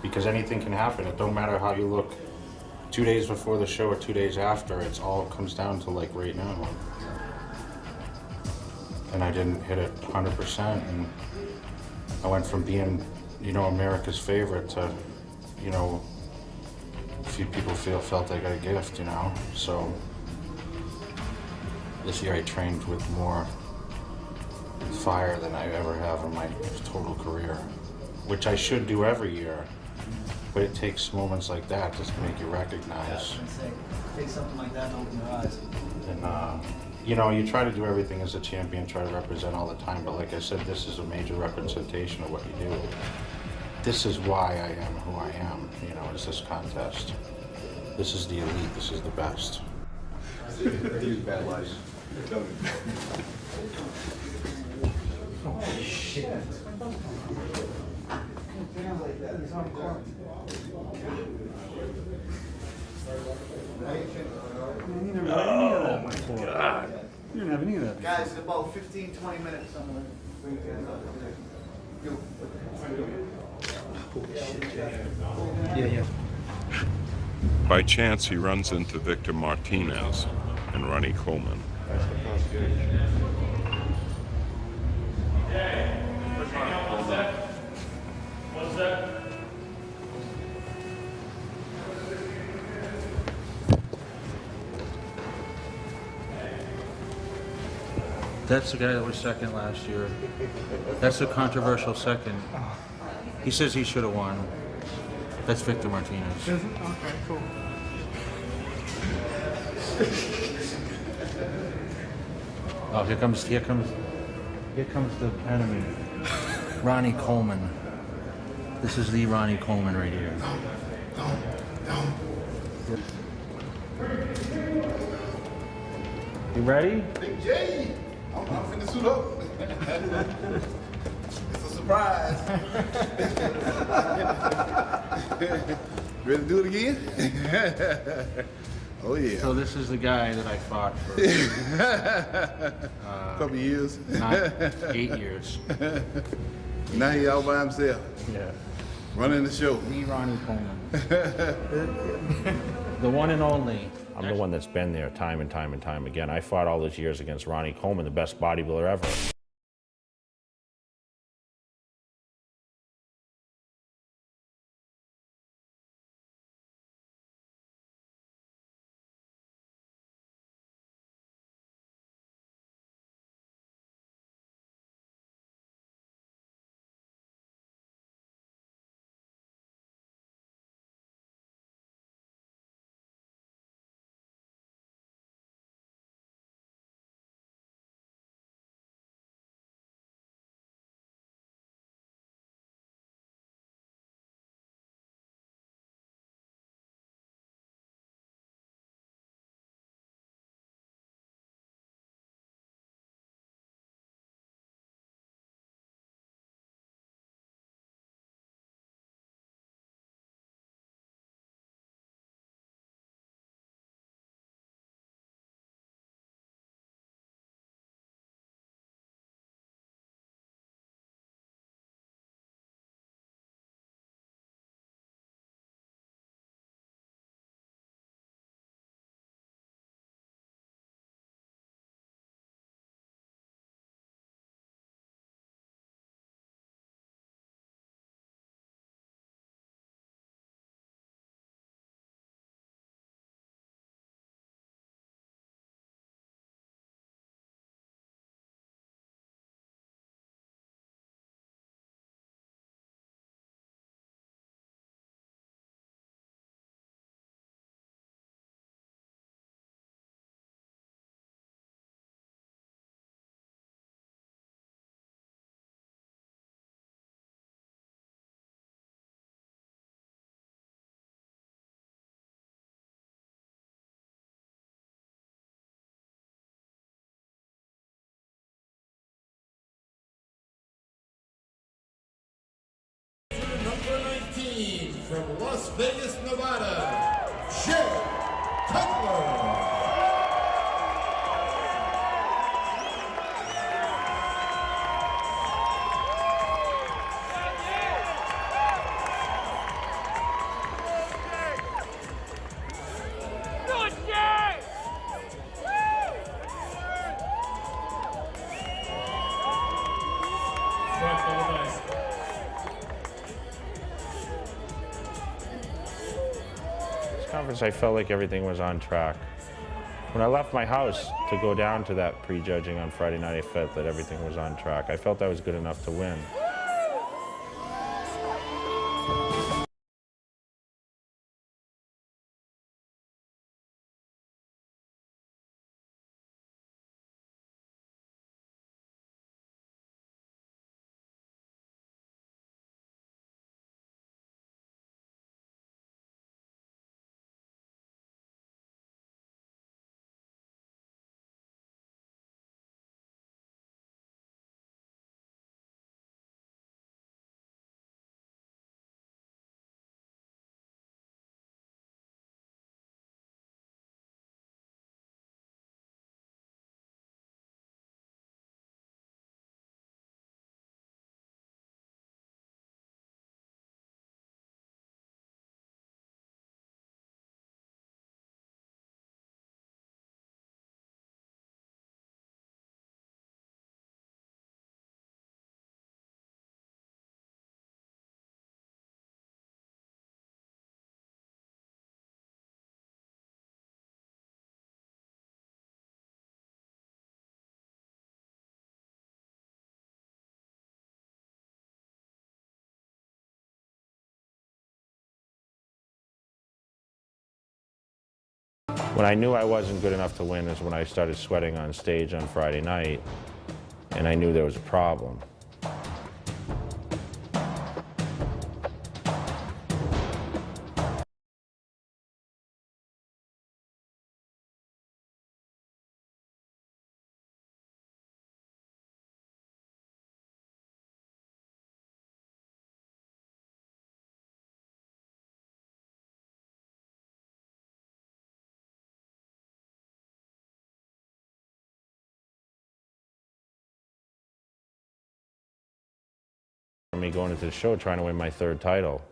Speaker 4: Because anything can happen. It don't matter how you look 2 days before the show or 2 days after. It's all comes down to like right now. And I didn't hit it 100%. And I went from being, you know, America's favorite to, you know, a few people felt I got a gift, you know. So this year I trained with more fire than I ever have in my total career, which I should do every year. But it takes moments like that just to make you recognize.
Speaker 13: Take something like that and open your eyes.
Speaker 4: And, you know, you try to do everything as a champion, try to represent all the time, but like I said, this is a major representation of what you do. This is why I am who I am, you know, is this contest. This is the elite, this is the best.
Speaker 12: Use bad life.
Speaker 1: Oh, shit.
Speaker 12: Oh my God. You didn't have any of that.
Speaker 28: Guys, in about 15, 20 minutes.
Speaker 12: Yeah.
Speaker 2: By chance, he runs into Victor Martinez and Ronnie Coleman.
Speaker 14: What's that?
Speaker 4: That's the guy that was second last year. That's a controversial second. He says he should have won. That's Victor Martinez.
Speaker 1: Is it? Okay, cool.
Speaker 4: Oh, here comes the enemy. Ronnie Coleman. This is the Ronnie Coleman right here. You ready?
Speaker 3: Big J! I'm finna suit up. It's a surprise. Ready to do it again? Oh yeah.
Speaker 4: So this is the guy that I fought for
Speaker 3: a couple years.
Speaker 4: 8 years.
Speaker 3: Now he out by himself.
Speaker 4: Yeah.
Speaker 3: Running the show.
Speaker 4: The Ronnie Coleman. The one and only. I'm the one that's been there time and time and time again. I fought all those years against Ronnie Coleman, the best bodybuilder ever.
Speaker 15: Number 19 from Las Vegas, Nevada, Jay Cutler.
Speaker 4: Conference, I felt like everything was on track. When I left my house to go down to that prejudging on Friday night, I felt that everything was on track. I felt I was good enough to win. When I knew I wasn't good enough to win is when I started sweating on stage on Friday night, and I knew there was a problem. Me going into the show trying to win my 3rd title.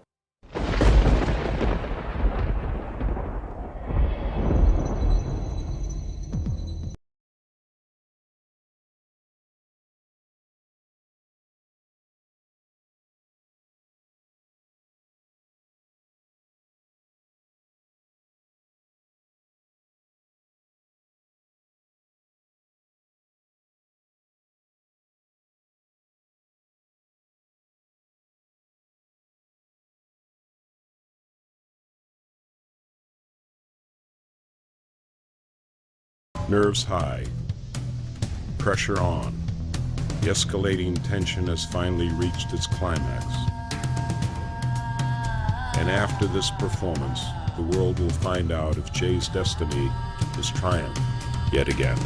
Speaker 2: Nerves high, pressure on. The escalating tension has finally reached its climax. And after this performance, the world will find out if Jay's destiny is triumph yet again.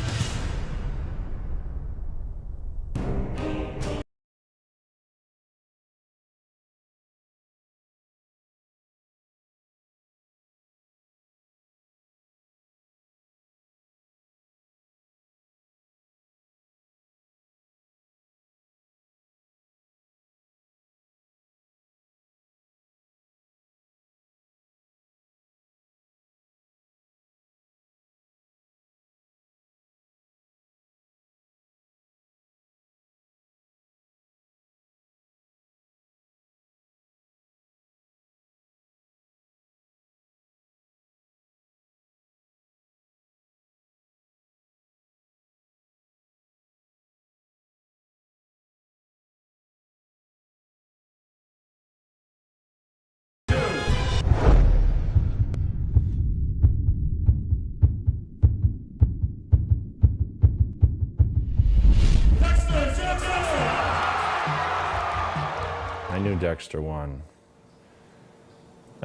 Speaker 2: I knew Dexter won.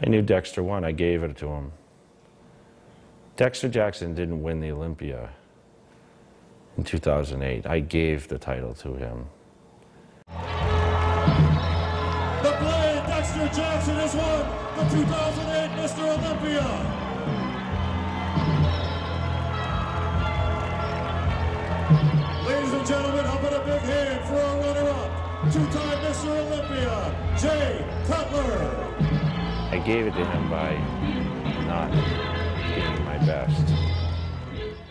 Speaker 2: I knew Dexter won. I gave it to him. Dexter Jackson didn't win the Olympia in 2008. I gave the title to him.
Speaker 15: The Blade, Dexter Jackson, has won the 2008 Mr. Olympia. Ladies and gentlemen, how about a big hand for our runner-up, 2-time Mr. Olympia, Jay Cutler.
Speaker 4: I gave it to him by not being my best.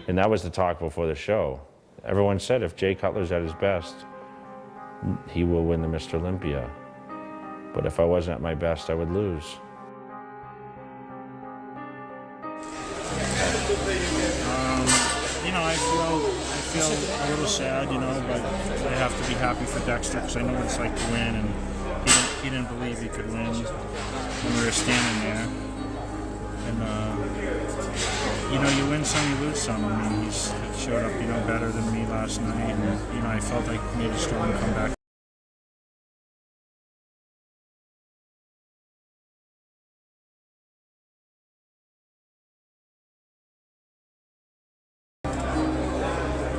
Speaker 4: And that was the talk before the show. Everyone said if Jay Cutler's at his best, he will win the Mr. Olympia. But if I wasn't at my best, I would lose.
Speaker 6: You know, I feel a little sad, you know, but I have to be happy for Dexter because I know what it's like to win, and he didn't believe he could win when we were standing there. And you know, you win some, you lose some. I mean, he showed up, you know, better than me last night, and you know, I felt like he made a strong comeback.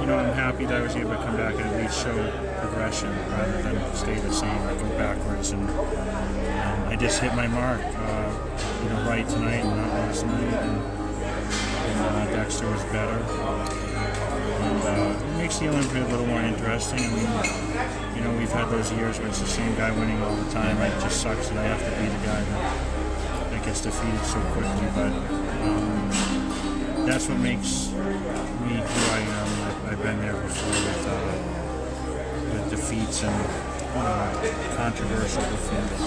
Speaker 6: I'm happy that I was able to come back and at least show progression rather than stay the same or go backwards. And I just hit my mark, you know, right tonight and not last night. And Dexter was better. And it makes the Olympia a little more interesting. I mean, you know, we've had those years where it's the same guy winning all the time. It just sucks that I have to be the guy that gets defeated so quickly. But that's what makes me who I am. I've been there before with defeats and controversial defeats.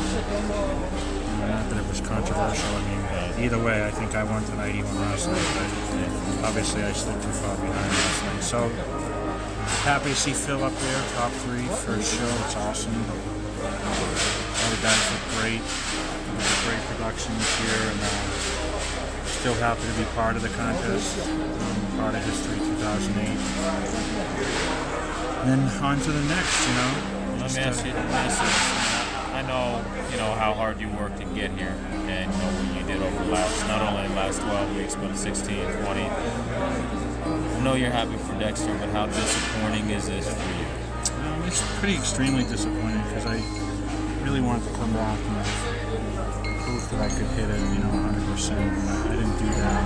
Speaker 6: Not that it was controversial. I mean, either way, I think I won tonight, even last night. But obviously, I slid too far behind last night. So happy to see Phil up there, top 3 first show. It's awesome. All the guys look great. It was a great production this year, and still happy to be part of the contest, part of history 2008. And on to the next, you know.
Speaker 14: Let me ask you this. I know how hard you worked to get here, and what you did over the last, not only the last 12 weeks, but 16, 20. I know you're happy for Dexter, but how disappointing is this for you?
Speaker 6: It's pretty extremely disappointing because I really wanted to come back and prove that I could hit it, 100%. I didn't do that.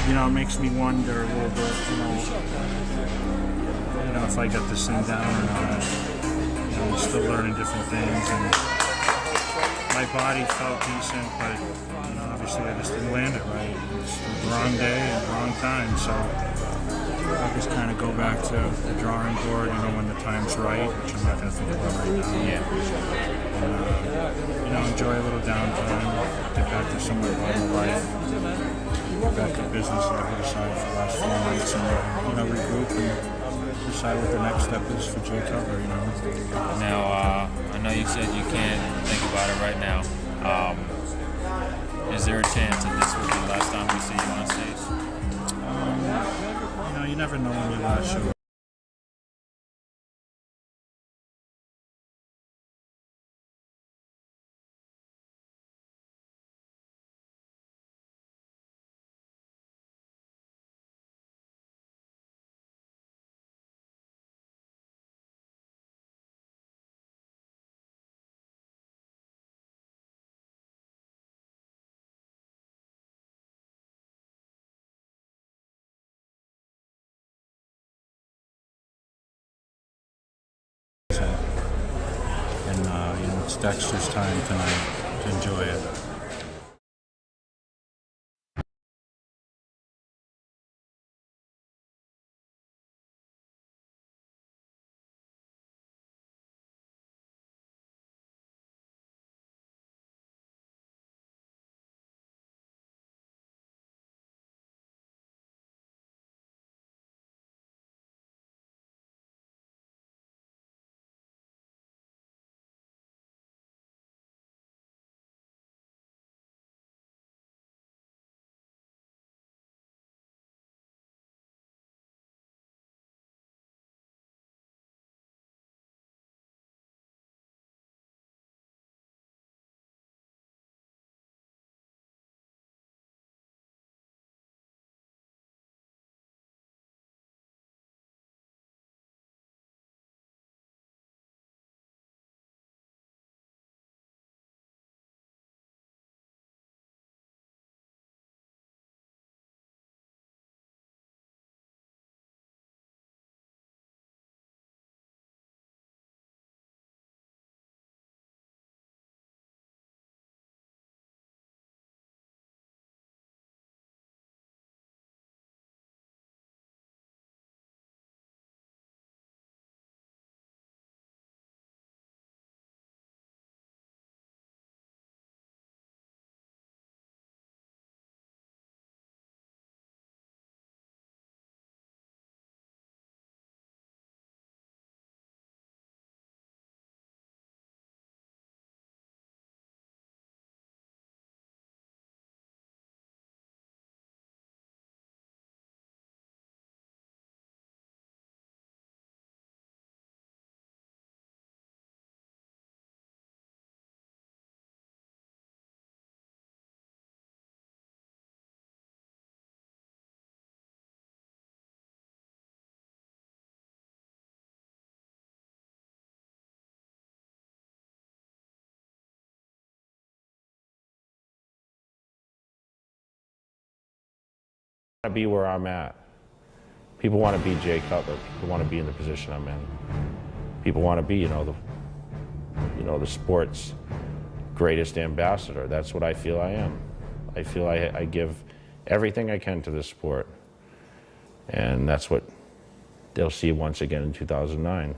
Speaker 6: It makes me wonder a little bit, if I got this thing down or not. I'm still learning different things, and my body felt decent, but obviously I just didn't land it right. It's the wrong day and the wrong time, so I just kind of go back to the drawing board, when the time's right, which I'm not going to think about right now. And, enjoy a little downtime, get back to some of my normal life, get back to business that I put aside for the last 4 months, and regroup and decide what the next step is for Jay Cutler,
Speaker 14: Now, I know you said you can't think about it right now. Is there a chance that this will be the last time we see you on stage?
Speaker 6: You never know when your last show. And it's Dexter's time tonight to enjoy it.
Speaker 4: To be where I'm at. People want to be Jay Cutler. People want to be in the position I'm in. People want to be, the sport's greatest ambassador. That's what I feel I am. I feel I give everything I can to this sport, and that's what they'll see once again in 2009.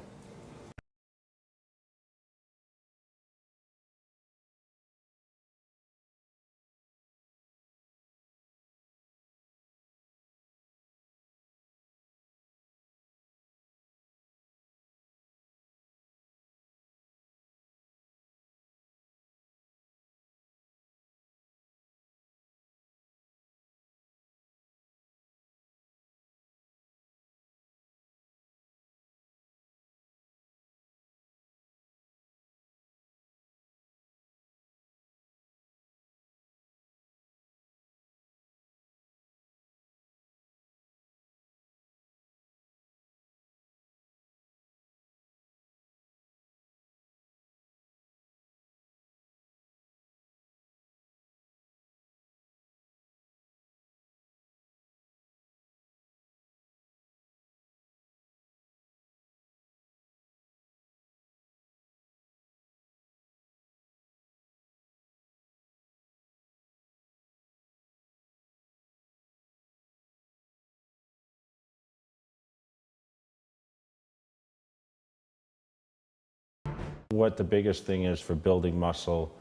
Speaker 4: what the biggest thing is for building muscle,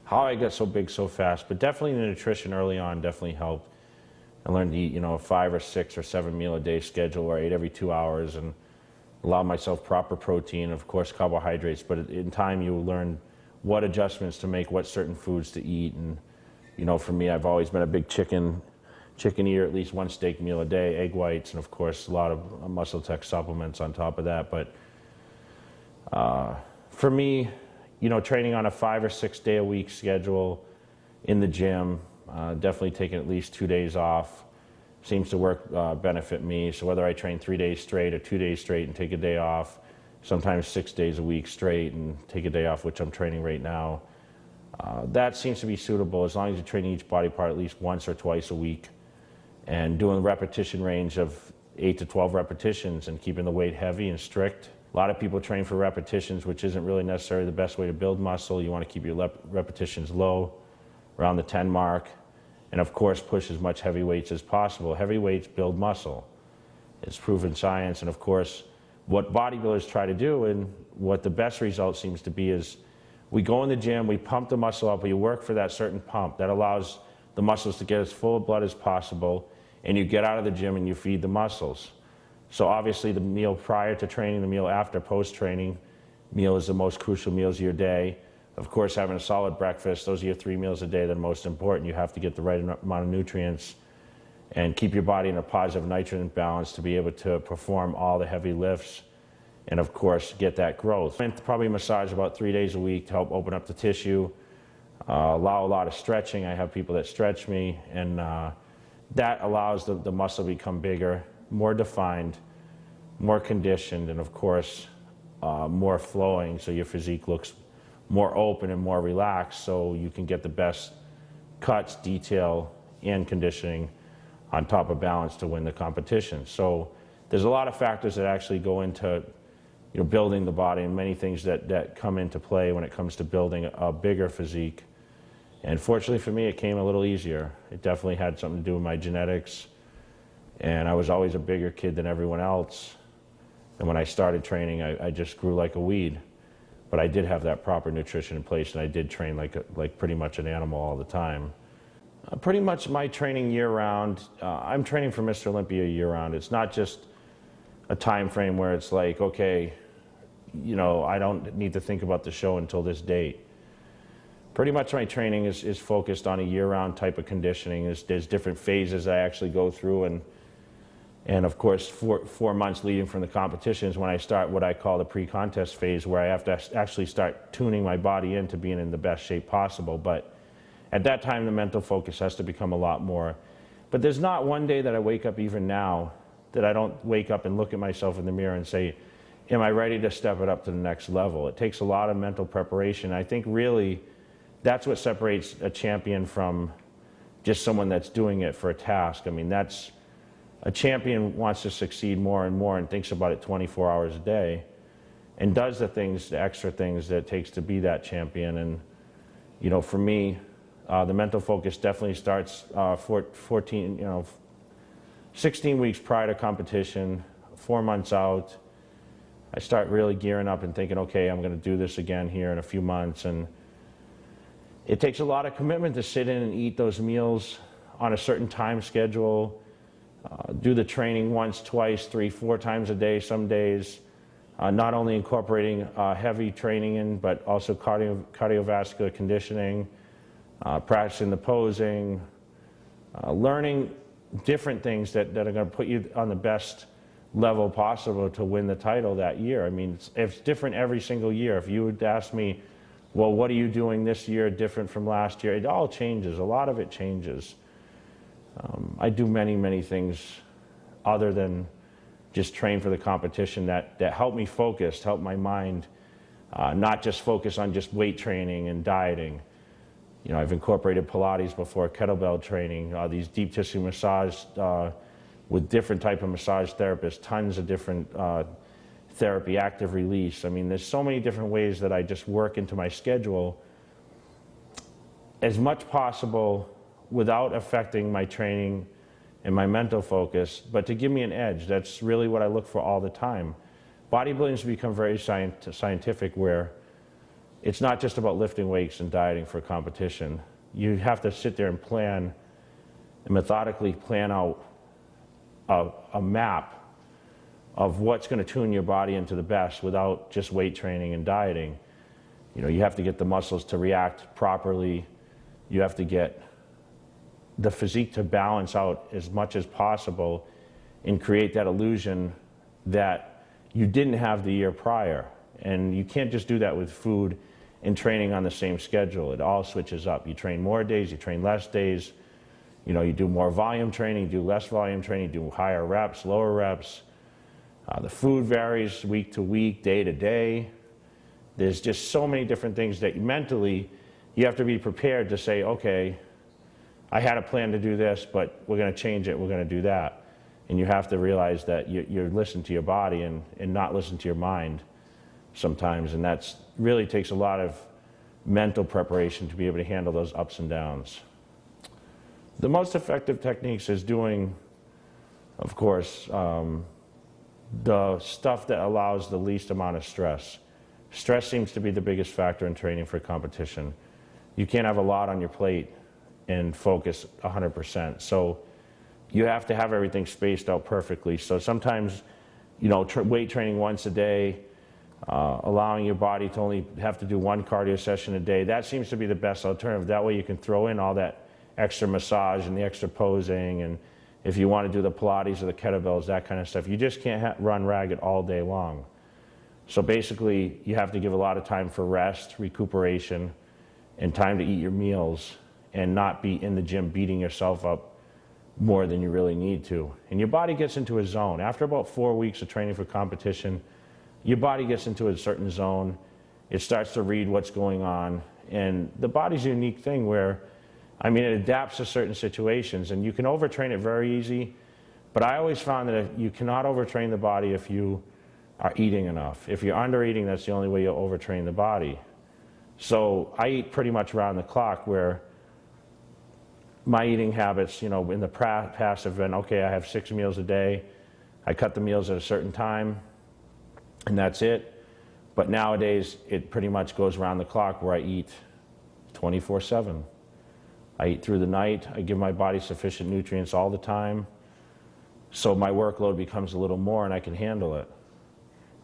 Speaker 4: how I got so big so fast, but definitely the nutrition early on definitely helped. I learned to eat, a 5 or 6 or 7 meal a day schedule where I ate every 2 hours and allowed myself proper protein, of course carbohydrates, but in time you learn what adjustments to make, what certain foods to eat. And for me, I've always been a big chicken eater, at least 1 steak meal a day, egg whites, and of course a lot of Muscle Tech supplements on top of that. But for me, training on a 5 or 6 day a week schedule in the gym, definitely taking at least 2 days off seems to work, benefit me. So whether I train 3 days straight or 2 days straight and take a day off, sometimes 6 days a week straight and take a day off, which I'm training right now, that seems to be suitable as long as you train each body part at least once or twice a week and doing a repetition range of 8 to 12 repetitions and keeping the weight heavy and strict. A lot of people train for repetitions, which isn't really necessarily the best way to build muscle. You want to keep your repetitions low, around the 10 mark, and of course push as much heavy weights as possible. Heavy weights build muscle. It's proven science, and of course what bodybuilders try to do and what the best result seems to be is we go in the gym, we pump the muscle up, we work for that certain pump that allows the muscles to get as full of blood as possible, and you get out of the gym and you feed the muscles. So obviously the meal prior to training, the meal after post-training, meal is the most crucial meals of your day. Of course, having a solid breakfast, those are your 3 meals a day that are most important. You have to get the right amount of nutrients and keep your body in a positive nitrogen balance to be able to perform all the heavy lifts and of course get that growth. And probably massage about 3 days a week to help open up the tissue, allow a lot of stretching. I have people that stretch me, and that allows the muscle to become bigger, more defined, more conditioned, and of course more flowing, so your physique looks more open and more relaxed, so you can get the best cuts, detail, and conditioning on top of balance to win the competition. So there's a lot of factors that actually go into building the body, and many things that come into play when it comes to building a bigger physique. And fortunately for me, it came a little easier. It definitely had something to do with my genetics, and I was always a bigger kid than everyone else. And when I started training, I just grew like a weed. But I did have that proper nutrition in place, and I did train like pretty much an animal all the time. Pretty much my training year-round, I'm training for Mr. Olympia year-round. It's not just a time frame where it's like, okay, I don't need to think about the show until this date. Pretty much my training is focused on a year-round type of conditioning. There's different phases I actually go through, and of course 4 months leading from the competitions when I start what I call the pre-contest phase, where I have to actually start tuning my body into being in the best shape possible. But at that time the mental focus has to become a lot more. But there's not one day that I wake up even now that I don't wake up and look at myself in the mirror and say, am I ready to step it up to the next level? It takes a lot of mental preparation. I think really that's what separates a champion from just someone that's doing it for a task. I mean, a champion wants to succeed more and more and thinks about it 24 hours a day and does the extra things that it takes to be that champion. And for me, the mental focus definitely starts 16 weeks prior to competition, 4 months out. I start really gearing up and thinking, okay, I'm going to do this again here in a few months. And it takes a lot of commitment to sit in and eat those meals on a certain time schedule, do the training once, twice, 3, 4 times a day some days, not only incorporating heavy training in, but also cardiovascular conditioning, practicing the posing, learning different things that are going to put you on the best level possible to win the title that year. I mean, it's different every single year. If you would ask me, well, what are you doing this year different from last year? It all changes. A lot of it changes. I do many, many things other than just train for the competition that help me focus, help my mind, not just focus on just weight training and dieting. I've incorporated Pilates before, kettlebell training, these deep tissue massage with different type of massage therapists, tons of different therapy, active release. I mean, there's so many different ways that I just work into my schedule as much possible without affecting my training and my mental focus, but to give me an edge. That's really what I look for all the time. Bodybuilding has become very scientific, where it's not just about lifting weights and dieting for a competition. You have to sit there and plan and methodically plan out a map of what's going to tune your body into the best without just weight training and dieting. You know, you have to get the muscles to react properly. You have to get the physique to balance out as much as possible and create that illusion that you didn't have the year prior. And you can't just do that with food and training on the same schedule. It all switches up. You train more days, you train less days. You know, you do more volume training, you do less volume training, you do higher reps, lower reps. The food varies week to week, day to day. There's just so many different things that mentally you have to be prepared to say, okay, I had a plan to do this, but we're going to change it, we're going to do that. And you have to realize that you listen to your body and not listen to your mind sometimes. And that really takes a lot of mental preparation to be able to handle those ups and downs. The most effective techniques is doing, of course, the stuff that allows the least amount of stress. Stress seems to be the biggest factor in training for competition. You can't have a lot on your plate and focus 100%. So you have to have everything spaced out perfectly. So sometimes, you know, weight training once a day, allowing your body to only have to do one cardio session a day, that seems to be the best alternative. That way you can throw in all that extra massage and the extra posing, and if you want to do the Pilates or the kettlebells, that kind of stuff. You just can't run ragged all day long. So basically, you have to give a lot of time for rest, recuperation, and time to eat your meals, and not be in the gym beating yourself up more than you really need to. And your body gets into a zone. After about 4 weeks of training for competition, your body gets into a certain zone. It starts to read what's going on. And the body's a unique thing where, I mean, it adapts to certain situations, and you can overtrain it very easy. But I always found that you cannot overtrain the body if you are eating enough. If you're under-eating, that's the only way you'll overtrain the body. So I eat pretty much around the clock, where my eating habits, you know, in the past have been, okay, I have 6 meals a day. I cut the meals at a certain time, and that's it. But nowadays, it pretty much goes around the clock, where I eat 24/7. I eat through the night. I give my body sufficient nutrients all the time. So my workload becomes a little more and I can handle it.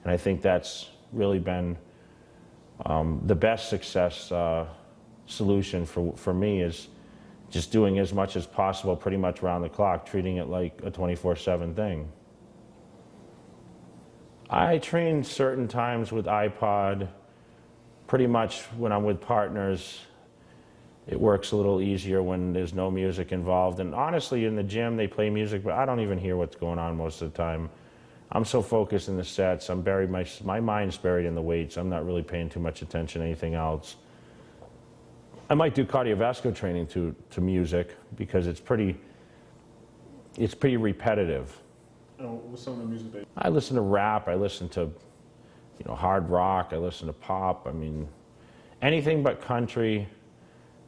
Speaker 4: And I think that's really been the best success solution for me, is just doing as much as possible pretty much around the clock, treating it like a 24/7 thing. I train certain times with iPod. Pretty much when I'm with partners, it works a little easier when there's no music involved. And honestly, in the gym, they play music, but I don't even hear what's going on most of the time. I'm so focused in the sets. I'm buried, my mind's buried in the weights. I'm not really paying too much attention to anything else. I might do cardiovascular training to music, because it's pretty repetitive.
Speaker 6: What's some of the music that
Speaker 4: I listen to rap. I listen to, you know, hard rock. I listen to pop. I mean, anything but country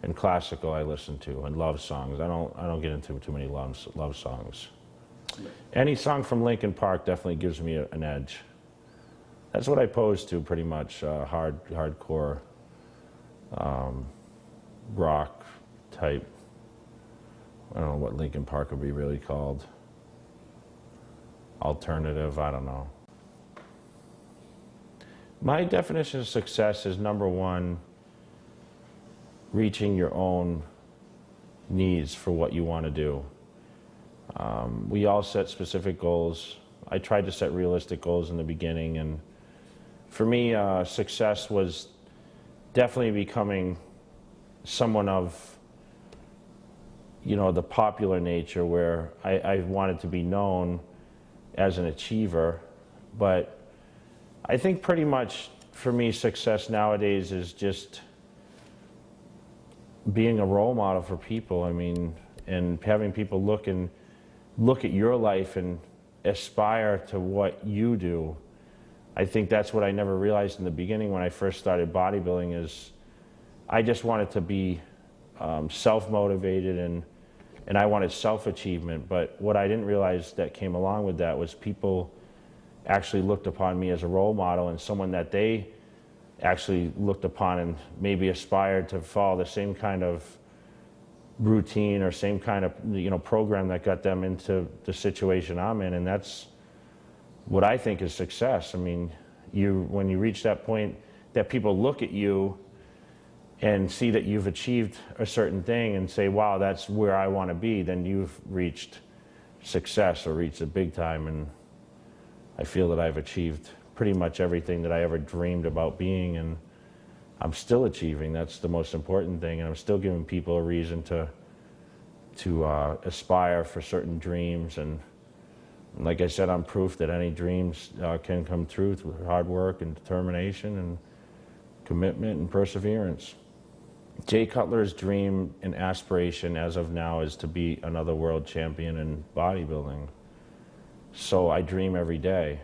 Speaker 4: and classical I listen to, and love songs. I don't get into too many love songs. Any song from Linkin Park definitely gives me an edge. That's what I pose to pretty much, hardcore rock type. I don't know what Linkin Park would be really called. Alternative, I don't know. My definition of success is, number one, reaching your own needs for what you want to do. We all set specific goals. I tried to set realistic goals in the beginning, and for me, success was definitely becoming someone of, you know, the popular nature, where I wanted to be known as an achiever. But I think pretty much for me, success nowadays is just being a role model for people. I mean, and having people look at your life and aspire to what you do. I think that's what I never realized in the beginning when I first started bodybuilding, is I just wanted to be self-motivated, and I wanted self-achievement. But what I didn't realize that came along with that was people actually looked upon me as a role model and someone that they actually looked upon and maybe aspired to follow the same kind of routine or same kind of program that got them into the situation I'm in, and that's what I think is success. I mean, when you reach that point that people look at you and see that you've achieved a certain thing and say, wow, that's where I want to be, then you've reached success or reached the big time. And I feel that I've achieved pretty much everything that I ever dreamed about being, and I'm still achieving. That's the most important thing, and I'm still giving people a reason to aspire for certain dreams. And like I said, I'm proof that any dreams can come true through hard work and determination and commitment and perseverance. Jay Cutler's dream and aspiration as of now is to be another world champion in bodybuilding. So I dream every day.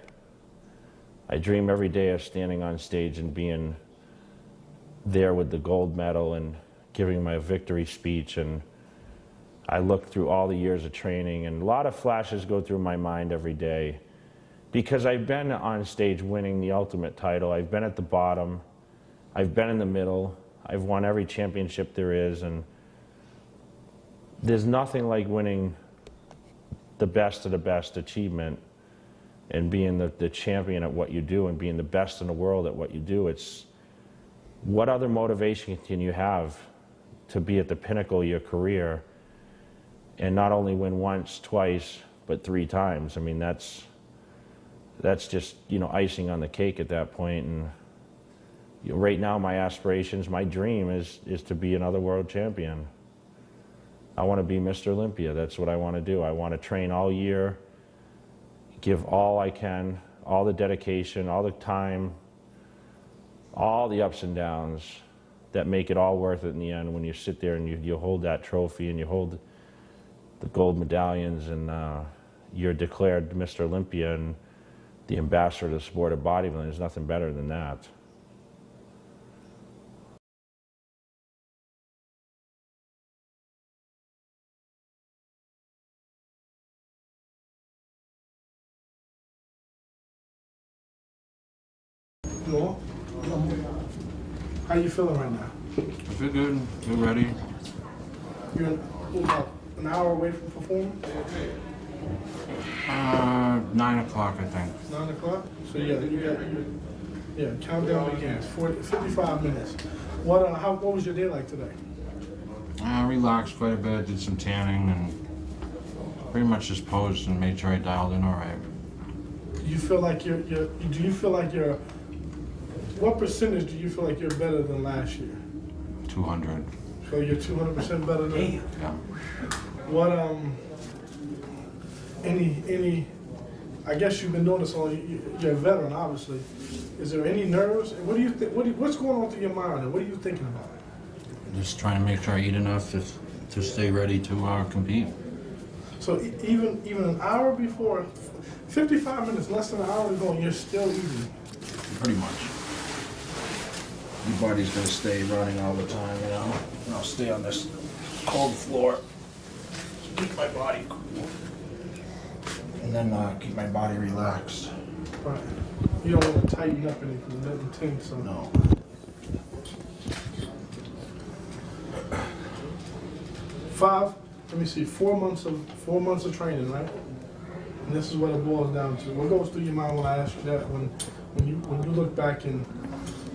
Speaker 4: I dream every day of standing on stage and being there with the gold medal and giving my victory speech. And I look through all the years of training, and a lot of flashes go through my mind every day, because I've been on stage winning the ultimate title. I've been at the bottom. I've been in the middle. I've won every championship there is, and there's nothing like winning the best of the best achievement and being the champion at what you do and being the best in the world at what you do. It's what other motivation can you have to be at the pinnacle of your career and not only win once, twice, but 3 times? I mean, that's just, icing on the cake at that point. And right now, my aspirations, my dream is to be another world champion. I want to be Mr. Olympia. That's what I want to do. I want to train all year, give all I can, all the dedication, all the time, all the ups and downs that make it all worth it in the end when you sit there and you hold that trophy and you hold the gold medallions and you're declared Mr. Olympia and the ambassador of the sport of bodybuilding. There's nothing better than that.
Speaker 1: No? How you feeling right now?
Speaker 4: I feel good. Feel ready.
Speaker 1: You're about an hour away from performing?
Speaker 4: 9 o'clock, I think.
Speaker 1: 9 o'clock? So countdown begins. 55 minutes. What was your day like today?
Speaker 4: I relaxed quite a bit, did some tanning, and pretty much just posed and made sure I dialed in all right.
Speaker 1: Do you feel like what percentage do you feel like you're better than last year?
Speaker 4: 200.
Speaker 1: So you're 200% better than?
Speaker 4: Yeah.
Speaker 1: What, I guess you've been doing this all, you're a veteran, obviously. Is there any nerves? What do you think, what's going on through your mind, and what are you thinking about?
Speaker 4: Just trying to make sure I eat enough to stay ready to compete.
Speaker 1: So even an hour before, 55 minutes, less than an hour to go, and you're still eating?
Speaker 4: Pretty much. Your body's gonna stay running all the time, and I'll stay on this cold floor, keep my body cool, and then keep my body relaxed.
Speaker 1: Right. You don't want to tighten up anything, nothing tense. So.
Speaker 4: No.
Speaker 1: Let me see, 4 months of training, right? And this is what it boils down to. What goes through your mind when I ask you that? When you look back and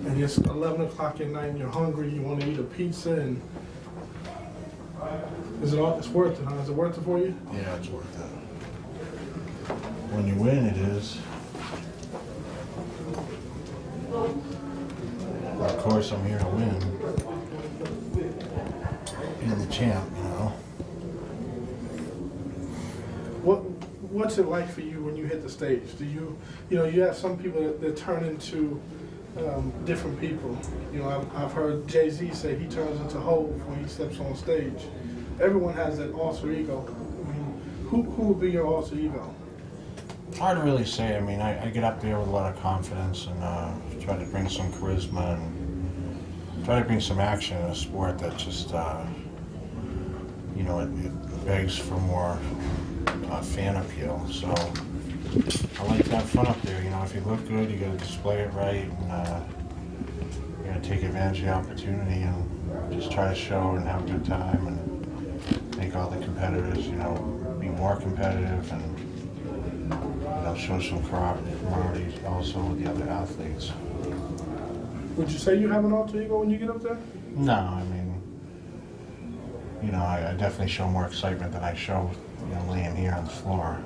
Speaker 1: it's 11 o'clock at night and you're hungry, you want to eat a pizza, and it's worth it, huh? Is it worth it for you?
Speaker 4: Yeah, it's worth it. When you win, it is. Well, of course, I'm here to win. Being the champ,
Speaker 1: What's it like for you when you hit the stage? Do you have some people that turn into different people. I've heard Jay-Z say he turns into Hov when he steps on stage. Everyone has that alter ego. I mean, who would be your alter ego?
Speaker 4: It's hard to really say. I mean, I get up there with a lot of confidence and try to bring some charisma and try to bring some action in a sport that just, it begs for more fan appeal. So I like to have fun up there. If you look good, you got to display it right, and
Speaker 16: you gotta take advantage of the opportunity and just try to show and have a good time and make all the competitors, you know, be more competitive and, you know, show some camaraderie also with the other athletes.
Speaker 1: Would you say you have an alter ego when you get up there?
Speaker 16: No, I mean, you know, I definitely show more excitement than I show, you know, laying here on the floor.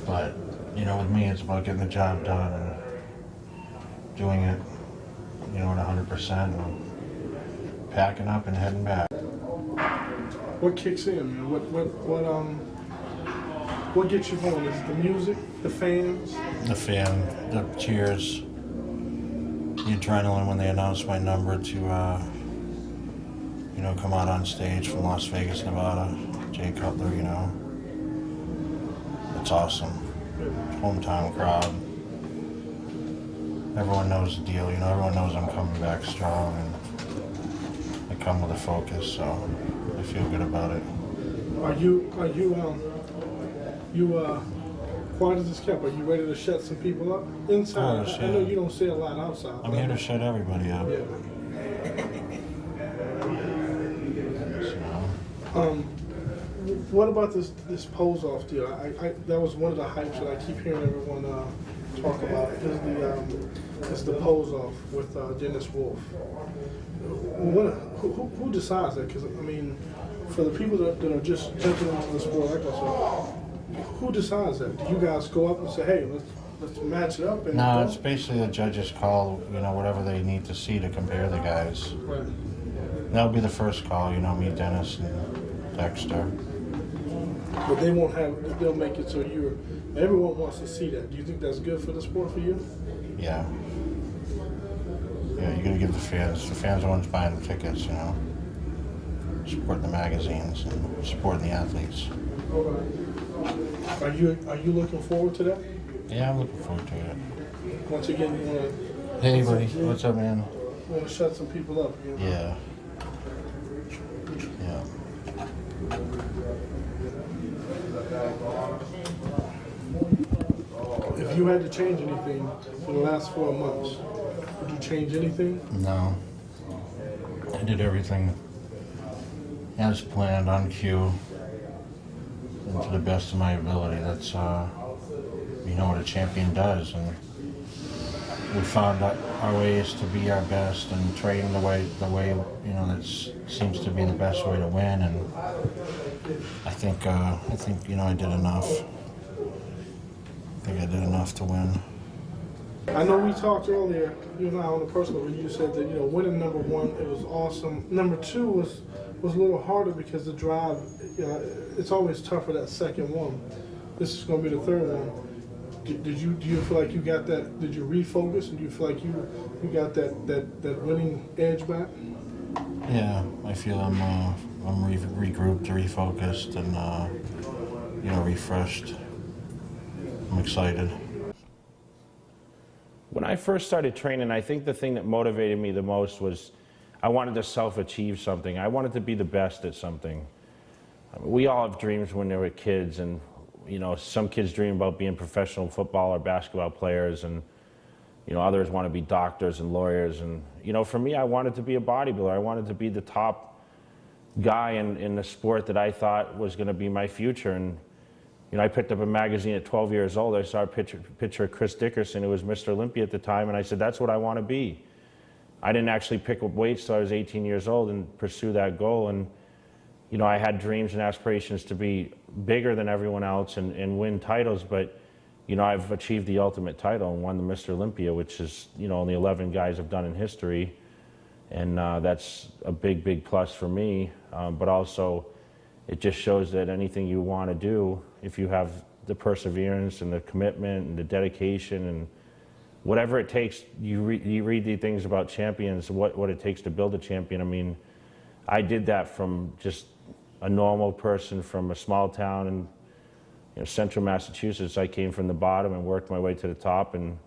Speaker 16: But, you know, with me, it's about getting the job done and doing it, you know, at 100% and packing up and heading back.
Speaker 1: What kicks in, man? What gets you going? Is it the music, the fans?
Speaker 16: The fan, the cheers, the adrenaline when they announce my number to, you know, come out on stage from Las Vegas, Nevada. Jay Cutler, you know. It's awesome. Hometown crowd. Everyone knows the deal, you know. Everyone knows I'm coming back strong and I come with a focus, so I feel good about it.
Speaker 1: Are you quiet as it's kept? Are you ready to shut some people up inside?
Speaker 16: Of course,
Speaker 1: I know you don't say a lot outside.
Speaker 16: I'm here to shut everybody up.
Speaker 1: Yeah. What about this pose off deal? That was one of the hypes that I keep hearing everyone talk about. Is the pose off with Dennis Wolf? Who decides that? Because I mean, for the people that are just jumping into the sport like myself, who decides that? Do you guys go up and say, "Hey, let's match it up"? And
Speaker 16: no, it's basically the judges call, you know, whatever they need to see to compare the guys.
Speaker 1: Right.
Speaker 16: That'll be the first call, you know, me, Dennis, and Dexter.
Speaker 1: But they won't have. They'll make it so everyone wants to see that. Do you think that's good for the sport for you?
Speaker 16: Yeah. Yeah, you gotta give the fans are the ones buying the tickets, you know. Supporting the magazines and supporting the athletes.
Speaker 1: Okay. Are you looking forward to that?
Speaker 16: Yeah, I'm looking forward to it.
Speaker 1: Once again, you wanna.
Speaker 16: Hey, buddy. What's up, man?
Speaker 1: You wanna shut some people up? You know?
Speaker 16: Yeah. Yeah.
Speaker 1: If you had to change anything for the last 4 months, would you change anything?
Speaker 16: No. I did everything as planned, on cue, and to the best of my ability. That's, you know what a champion does. And we found that our way is to be our best and train the way you know, that seems to be the best way to win. And I think you know, I did enough. I think I did enough to win.
Speaker 1: I know we talked earlier, you and I, on the personal, when you said that, you know, winning number one, it was awesome. Number two was a little harder because the drive, you know, it's always tougher that second one. This is going to be the third one. Do you feel like you got that? Did you refocus, and do you feel like you got that winning edge back?
Speaker 16: Yeah, I feel I'm regrouped, refocused, and you know, refreshed. I'm excited.
Speaker 4: When I first started training, I think the thing that motivated me the most was I wanted to self-achieve something. I wanted to be the best at something. I mean, we all have dreams when they were kids, and you know, some kids dream about being professional football or basketball players, and you know, others want to be doctors and lawyers. And you know, for me, I wanted to be a bodybuilder. I wanted to be the top guy in the sport that I thought was going to be my future. And you know, I picked up a magazine at 12 years old. I saw a picture of Chris Dickerson, who was Mr. Olympia at the time, and I said, that's what I want to be. I didn't actually pick up weights till I was 18 years old and pursue that goal. And you know, I had dreams and aspirations to be bigger than everyone else and win titles, but you know, I've achieved the ultimate title and won the Mr. Olympia, which is, you know, only 11 guys have done in history. And that's a big, big plus for me. But also, it just shows that anything you want to do, if you have the perseverance and the commitment and the dedication and whatever it takes, you read the things about champions, what it takes to build a champion. I mean, I did that from just a normal person from a small town in, you know, central Massachusetts. I came from the bottom and worked my way to the top and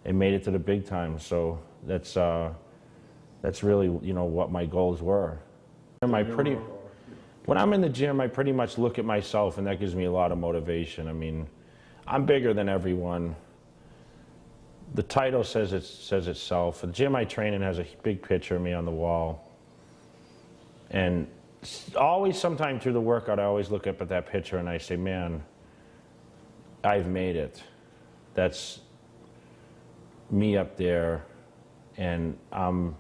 Speaker 4: made it to the big time. So that's really, you know, what my goals were. When I'm in the gym, I pretty much look at myself, and that gives me a lot of motivation. I mean, I'm bigger than everyone,
Speaker 16: The title says itself. The gym I train in has a big picture of me on the wall. And always, sometime through the workout, I always look up at that picture and I say, man, I've made it. That's me up there, and I'm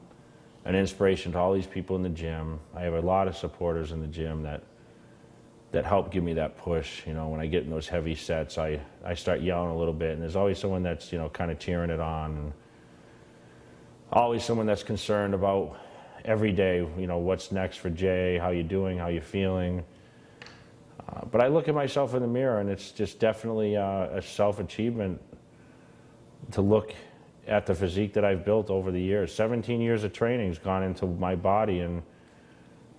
Speaker 16: an inspiration to all these people in the gym. I have a lot of supporters in the gym that help give me that push. You know, when I get in those heavy sets, I start yelling a little bit, and there's always someone that's, you know, kind of cheering it on, and always someone that's concerned about every day, you know, what's next for Jay, how you doing, how you feeling. But I look at myself in the mirror, and it's just definitely a self-achievement to look at the physique that I've built over the years. 17 years of training has gone into my body and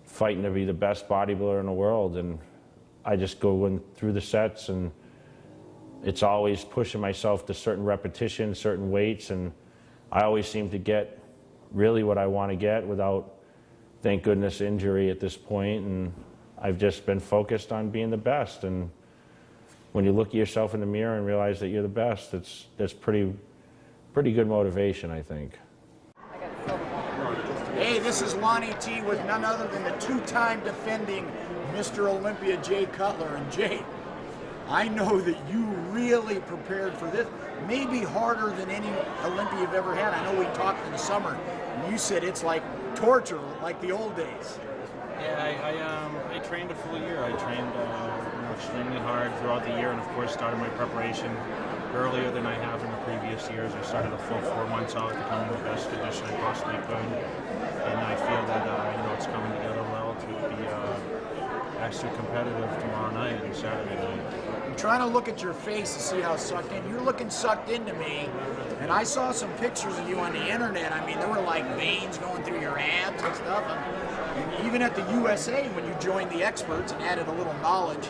Speaker 16: fighting to be the best bodybuilder in the world. And I just go in through the sets, and it's always pushing myself to certain repetitions, certain weights, and I always seem to get really what I want to get without, thank goodness, injury at this point. And I've just been focused on being the best. And when you look at yourself in the mirror and realize that you're the best, that's pretty good motivation, I think.
Speaker 17: Hey, this is Lonnie T with none other than the two-time defending Mr. Olympia, Jay Cutler. And Jay, I know that you really prepared for this, maybe harder than any Olympia you've ever had. I know we talked in the summer, and you said it's like torture, like the old days.
Speaker 6: Yeah, I trained a full year. I trained extremely hard throughout the year, and of course started my preparation earlier than I have in the previous years. I started a full 4 months out to come in the best condition I possibly could, and I feel that it's coming together well to be extra competitive tomorrow night and Saturday night.
Speaker 17: I'm trying to look at your face to see how sucked in. You're looking sucked into me, and I saw some pictures of you on the internet. I mean, there were like veins going through your abs and stuff. And even at the USA, when you joined the experts and added a little knowledge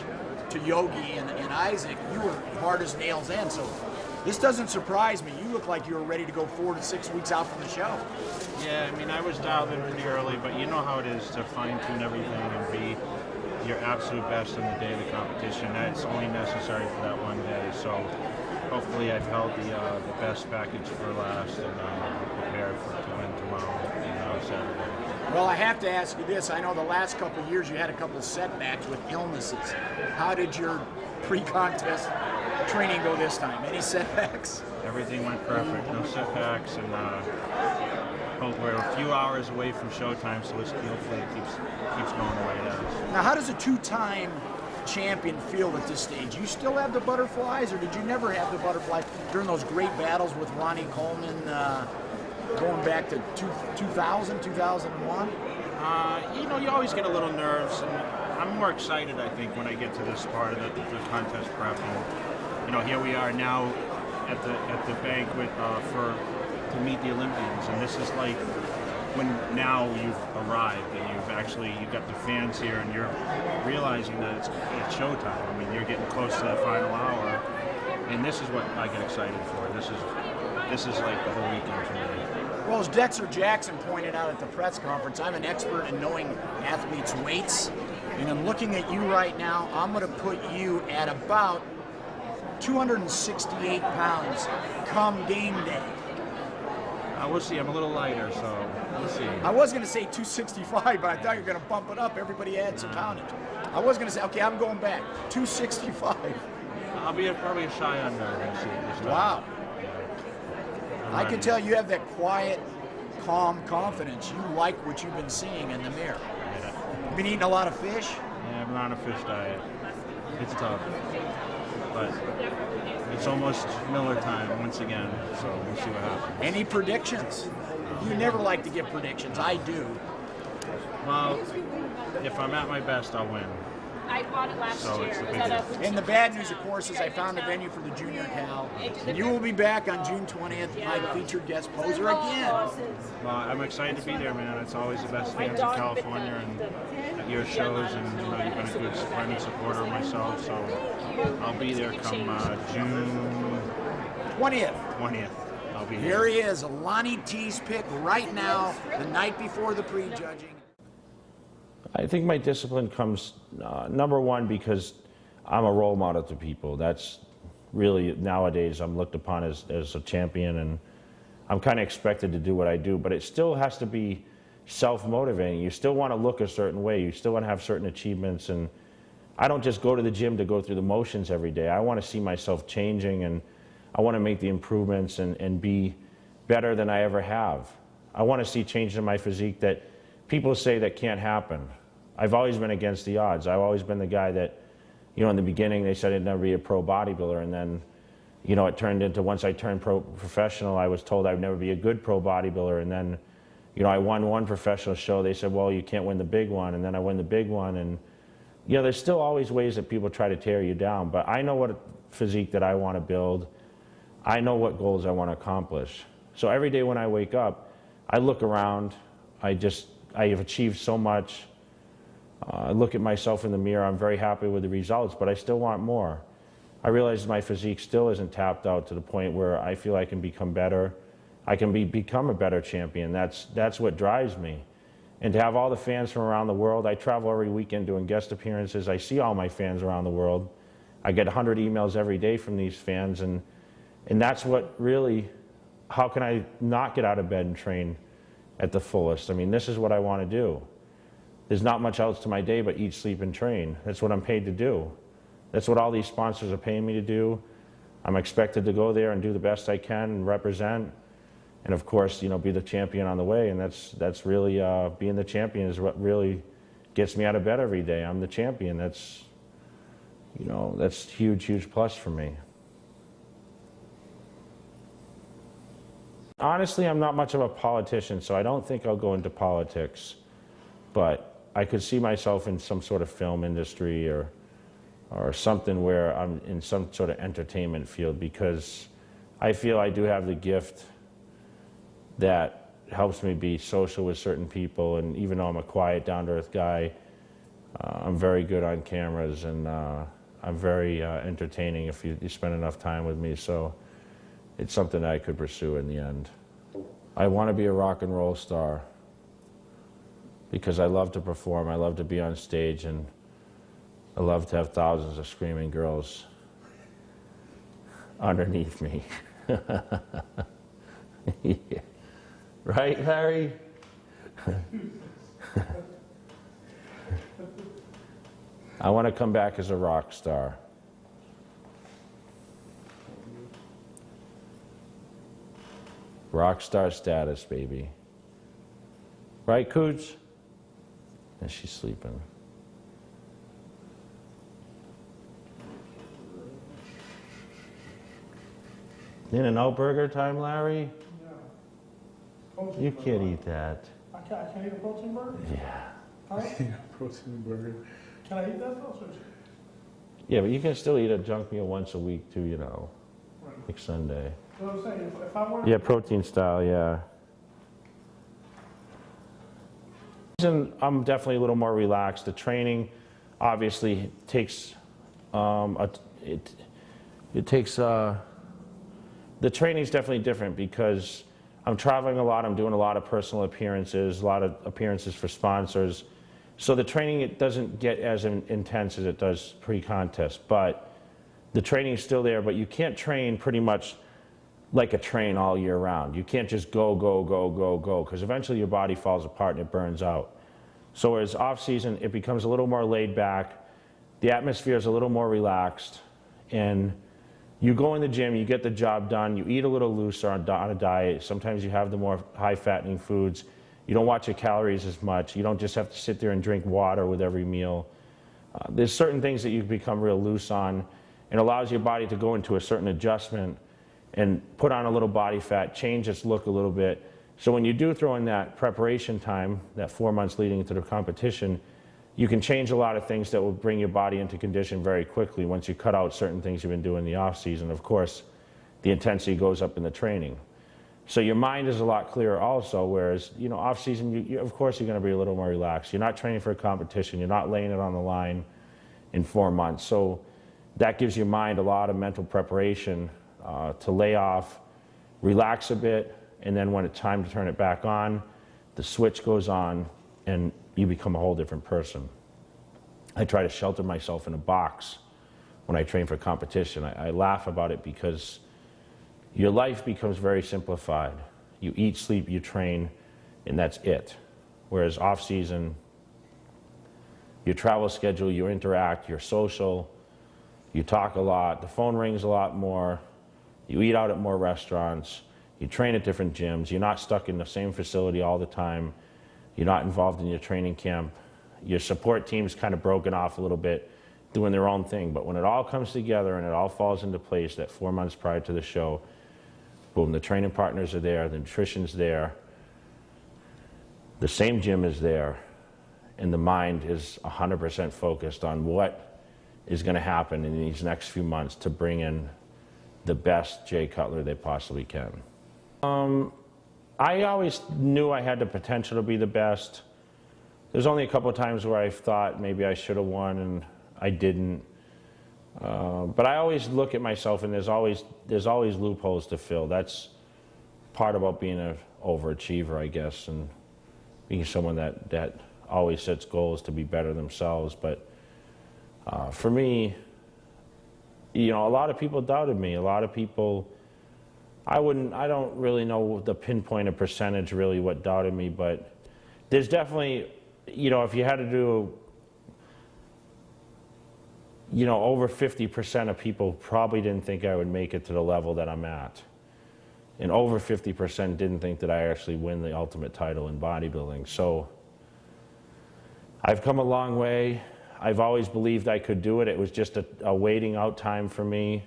Speaker 17: to Yogi and Isaac, you were hard as nails in. So this doesn't surprise me. You look like you were ready to go 4 to 6 weeks out from the show.
Speaker 6: Yeah, I mean, I was dialed in pretty early, but you know how it is to fine-tune everything and be your absolute best on the day of the competition. That's only necessary for that one day. So hopefully I've held the best package for last, and prepared to win tomorrow and Saturday.
Speaker 17: Well, I have to ask you this. I know the last couple of years you had a couple of setbacks with illnesses. How did your pre-contest training go this time? Any setbacks?
Speaker 6: Everything went perfect. No setbacks, and we're a few hours away from showtime, so hopefully it keeps going the way it is.
Speaker 17: Now, how does a two-time champion feel at this stage? You still have the butterflies, or did you never have the butterflies during those great battles with Ronnie Coleman going back to 2000, 2001?
Speaker 6: You always get a little nerves, and I'm more excited, I think, when I get to this part of the contest prep. And, here we are now at the banquet to meet the Olympians, and this is like when now you've arrived and you've got the fans here, and you're realizing that it's showtime. I mean, you're getting close to that final hour, and this is what I get excited for. This is like the whole weekend for me.
Speaker 17: Well, as Dexter Jackson pointed out at the press conference, I'm an expert in knowing athletes' weights, and I'm looking at you right now. I'm going to put you at about 268 pounds come game day.
Speaker 6: We'll see. I'm a little lighter, so we'll see.
Speaker 17: I was going to say 265, but I thought you were going to bump it up. Everybody adds some poundage. I was going to say, okay, I'm going back. 265.
Speaker 6: I'll be probably a shy under.
Speaker 17: Wow. I can tell you have that quiet, calm confidence. You like what you've been seeing in the mirror. You've been eating a lot of fish?
Speaker 6: Yeah, I've been on a fish diet. It's tough. But it's almost Miller time once again, so we'll see what happens.
Speaker 17: Any predictions? You never like to give predictions. I do.
Speaker 6: Well, if I'm at my best, I'll win.
Speaker 26: I bought it last year.
Speaker 6: It's the big
Speaker 17: and the bad news, of course, is I found a venue for the Junior Cal. And you will be back on June 20th, my featured guest poser again.
Speaker 6: Well, I'm excited to be there, man. It's always the best fans in California and at your shows, and you've been a good friend and supporter of myself, so I'll be there come June
Speaker 17: 20th.
Speaker 6: I'll be
Speaker 17: Here he is, Lonnie T's pick right now, the night before the prejudging.
Speaker 16: I think my discipline comes, number one, because I'm a role model to people. That's
Speaker 4: really nowadays I'm looked upon as a champion, and I'm kind of expected to do what I do, but it still has to be self-motivating. You still want to look a certain way. You still want to have certain achievements, and I don't just go to the gym to go through the motions every day. I want to see myself changing, and I want to make the improvements and be better than I ever have. I want to see change in my physique that people say that can't happen. I've always been against the odds. I've always been the guy that, you know, in the beginning they said I'd never be a pro bodybuilder, and then, you know, it turned into, once I turned professional, I was told I'd never be a good pro bodybuilder, and then, you know, I won one professional show. They said, well, you can't win the big one, and then I win the big one, and, you know, there's still always ways that people try to tear you down, but I know what physique that I want to build. I know what goals I want to accomplish. So every day when I wake up, I look around, I have achieved so much. I look at myself in the mirror, I'm very happy with the results, but I still want more. I realize my physique still isn't tapped out to the point where I feel I can become better. I can become a better champion. That's what drives me. And to have all the fans from around the world, I travel every weekend doing guest appearances. I see all my fans around the world. I get 100 emails every day from these fans, and that's what really, how can I not get out of bed and train at the fullest? I mean, this is what I want to do. There's not much else to my day but eat, sleep, and train. That's what I'm paid to do. That's what all these sponsors are paying me to do. I'm expected to go there and do the best I can and represent, and of course, you know, be the champion on the way. And that's really, being the champion is what really gets me out of bed every day. I'm the champion. That's, you know, that's huge, huge plus for me. Honestly, I'm not much of a politician, so I don't think I'll go into politics. But I could see myself in some sort of film industry or something where I'm in some sort of entertainment field, because I feel I do have the gift that helps me be social with certain people. And even though I'm a quiet, down-to-earth guy, I'm very good on cameras, and I'm very entertaining if you spend enough time with me. So it's something that I could pursue in the end. I want to be a rock and roll star, because I love to perform, I love to be on stage, and I love to have thousands of screaming girls underneath me. Yeah. Right, Harry? I want to come back as a rock star. Rock star status, baby. Right, Cooch? And she's sleeping. In-N-Out burger time, Larry?
Speaker 1: Yeah.
Speaker 4: You can't eat that.
Speaker 1: I can't eat a protein burger?
Speaker 4: Yeah.
Speaker 1: Protein burger. Can I eat that though?
Speaker 4: Yeah, but you can still eat a junk meal once a week too, you know, like Sunday.
Speaker 1: You know what I'm saying? If I were
Speaker 4: Yeah, protein style, yeah. And I'm definitely a little more relaxed. The training obviously takes, the training's definitely different because I'm traveling a lot, I'm doing a lot of personal appearances, a lot of appearances for sponsors. So the training, it doesn't get as intense as it does pre-contest, but the training's still there, but you can't train pretty much like a train all year round. You can't just go, because eventually your body falls apart and it burns out. So whereas off season, it becomes a little more laid back, the atmosphere is a little more relaxed, and you go in the gym, you get the job done, you eat a little looser on a diet, sometimes you have the more high-fattening foods, you don't watch your calories as much, you don't just have to sit there and drink water with every meal. There's certain things that you become real loose on, and allows your body to go into a certain adjustment and put on a little body fat, change its look a little bit. So when you do throw in that preparation time, that 4 months leading into the competition, you can change a lot of things that will bring your body into condition very quickly once you cut out certain things you've been doing in the off season. Of course, the intensity goes up in the training. So your mind is a lot clearer also, whereas, you know, off season, of course you're going to be a little more relaxed. You're not training for a competition, you're not laying it on the line in 4 months. So that gives your mind a lot of mental preparation to lay off, relax a bit, and then when it's time to turn it back on, the switch goes on and you become a whole different person. I try to shelter myself in a box
Speaker 16: when I train for competition. I laugh about it because your life becomes very simplified. You eat, sleep, you train, and that's it. Whereas off-season, your travel schedule, you interact, you're social, you talk a lot, the phone rings a lot more, you eat out at more restaurants, you train at different gyms, you're not stuck in the same facility all the time, you're not involved in your training camp, your support team's kind of broken off a little bit, doing their own thing. But when it all comes together and it all falls into place that 4 months prior to the show, boom, the training partners are there, the nutrition's there, the same gym is there, and the mind is 100% focused on what is going to happen in these next few months to bring in the best Jay Cutler they possibly can. I always knew I had the potential to be the best. There's only a couple of times where I thought maybe I should have won and I didn't. But I always look at myself, and there's always loopholes to fill. That's part about being an overachiever, I guess, and being someone that always sets goals to be better themselves. But for me, you know, a lot of people doubted me. A lot of people, I don't really know the pinpointed percentage really what doubted me, but there's definitely, you know, if you had to do, you know, over 50% of people probably didn't think I would make it to the level that I'm at. And over 50% didn't think that I actually win the ultimate title in bodybuilding. So I've come a long way. I've always believed I could do it. It was just a waiting out time for me.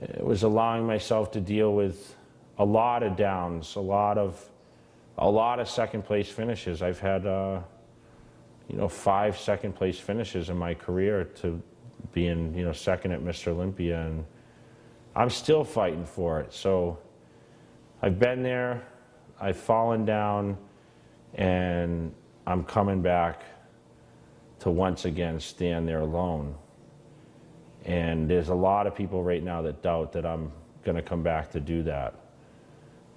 Speaker 16: It was allowing myself to deal with a lot of downs, a lot of second place finishes. I've had, you know, 5 second place finishes in my career to being, you know, second at Mr. Olympia, and I'm still fighting for it. So I've been there, I've fallen down, and I'm coming back to once again stand there alone. And there's a lot of people right now that doubt that I'm going to come back to do that.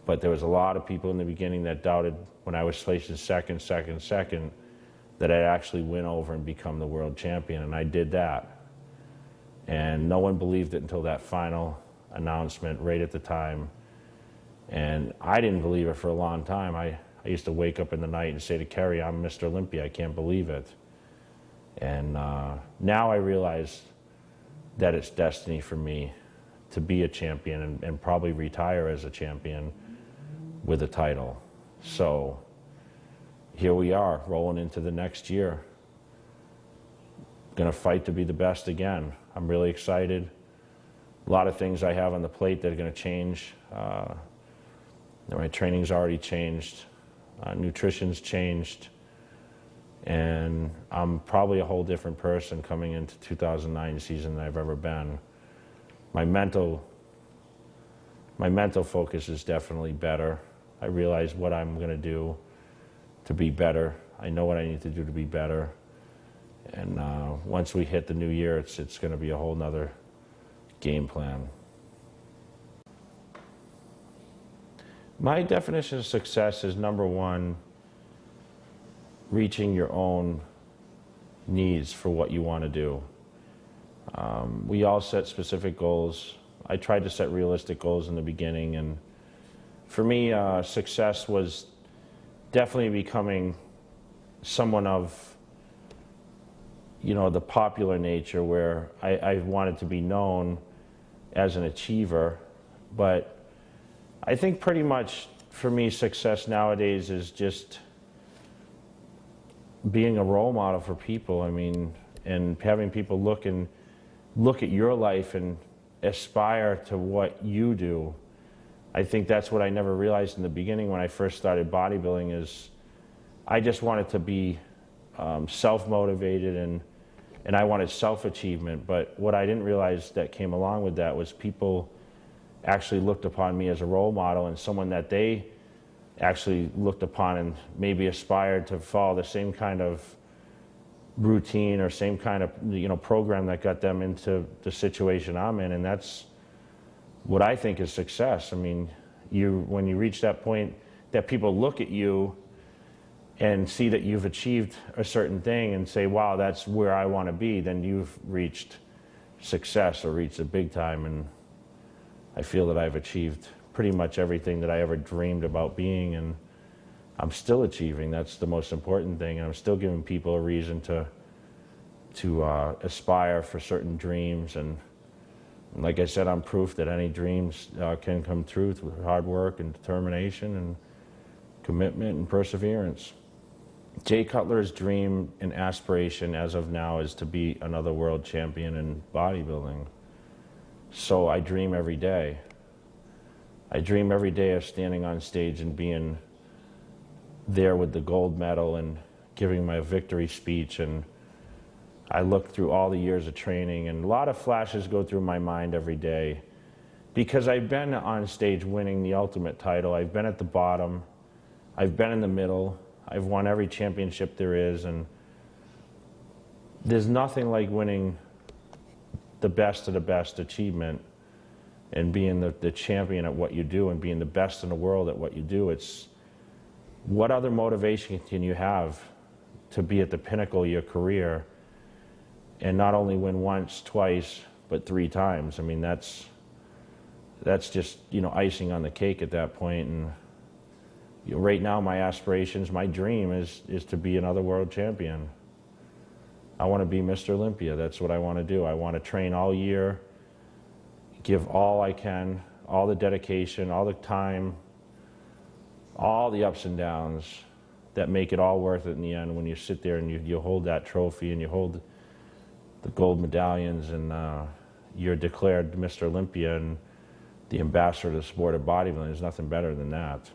Speaker 16: But there was a lot of people in the beginning that doubted when I was placed second, that I'd actually win over and become the world champion, and I did that. And no one believed it until that final announcement right at the time. And I didn't believe it for a long time. I used to wake up in the night and say to Kerry, I'm Mr. Olympia, I can't believe it. And now I realize that it's destiny for me to be a champion and probably retire as a champion with a title. So here we are, rolling into the next year. Gonna fight to be the best again. I'm really excited. A lot of things I have on the plate that are gonna change. My training's already changed. Nutrition's changed. And I'm probably a whole different person coming into 2009 season than I've ever been. My mental focus is definitely better. I realize what I'm gonna do to be better. I know what I need to do to be better. And once we hit the new year, it's gonna be a whole nother game plan. My definition of success is, number one, reaching your own needs for what you want to do. We all set specific goals. I tried to set realistic goals in the beginning, and for me, success was definitely becoming someone of, you know, the popular nature, where I wanted to be known as an achiever. But I think pretty much for me, success nowadays is just being a role model for people. I mean, and having people look at your life and aspire to what you do. I think that's what I never realized in the beginning when I first started bodybuilding, is I just wanted to be self-motivated and I wanted self-achievement. But what I didn't realize that came along with that was people actually looked upon me as a role model and someone that they actually looked upon and maybe aspired to follow the same kind of routine or same kind of, you know, program that got them into the situation I'm in. And that's what I think is success. I mean, when you reach that point that people look at you and see that you've achieved a certain thing and say, wow, that's where I want to be, then you've reached success or reach the big time, and I feel that I've achieved pretty much everything that I ever dreamed about being, and I'm still achieving. That's the most important thing, and I'm still giving people a reason to aspire for certain dreams, and like I said, I'm proof that any dreams can come true through hard work and determination and commitment and perseverance. Jay Cutler's dream and aspiration as of now is to be another world champion in bodybuilding. So I dream every day. I dream every day of standing on stage and being there with the gold medal and giving my victory speech. And I look through all the years of training, and a lot of flashes go through my mind every day, because I've been on stage winning the ultimate title. I've been at the bottom. I've been in the middle. I've won every championship there is, and there's nothing like winning the best of the best achievement and being the champion at what you do and being the best in the world at what you do. It's what other motivation can you have to be at the pinnacle of your career and not only win once, twice, but 3 times? I mean, that's just, you know, icing on the cake at that point. And you know, right now, my aspirations, my dream is to be another world champion. I want to be Mr. Olympia. That's what I want to do. I want to train all year, give all I can, all the dedication, all the time, all the ups and downs that make it all worth it in the end when you sit there and you hold that trophy and you hold the gold medallions and you're declared Mr. Olympia and the ambassador of the sport of bodybuilding. There's nothing better than that.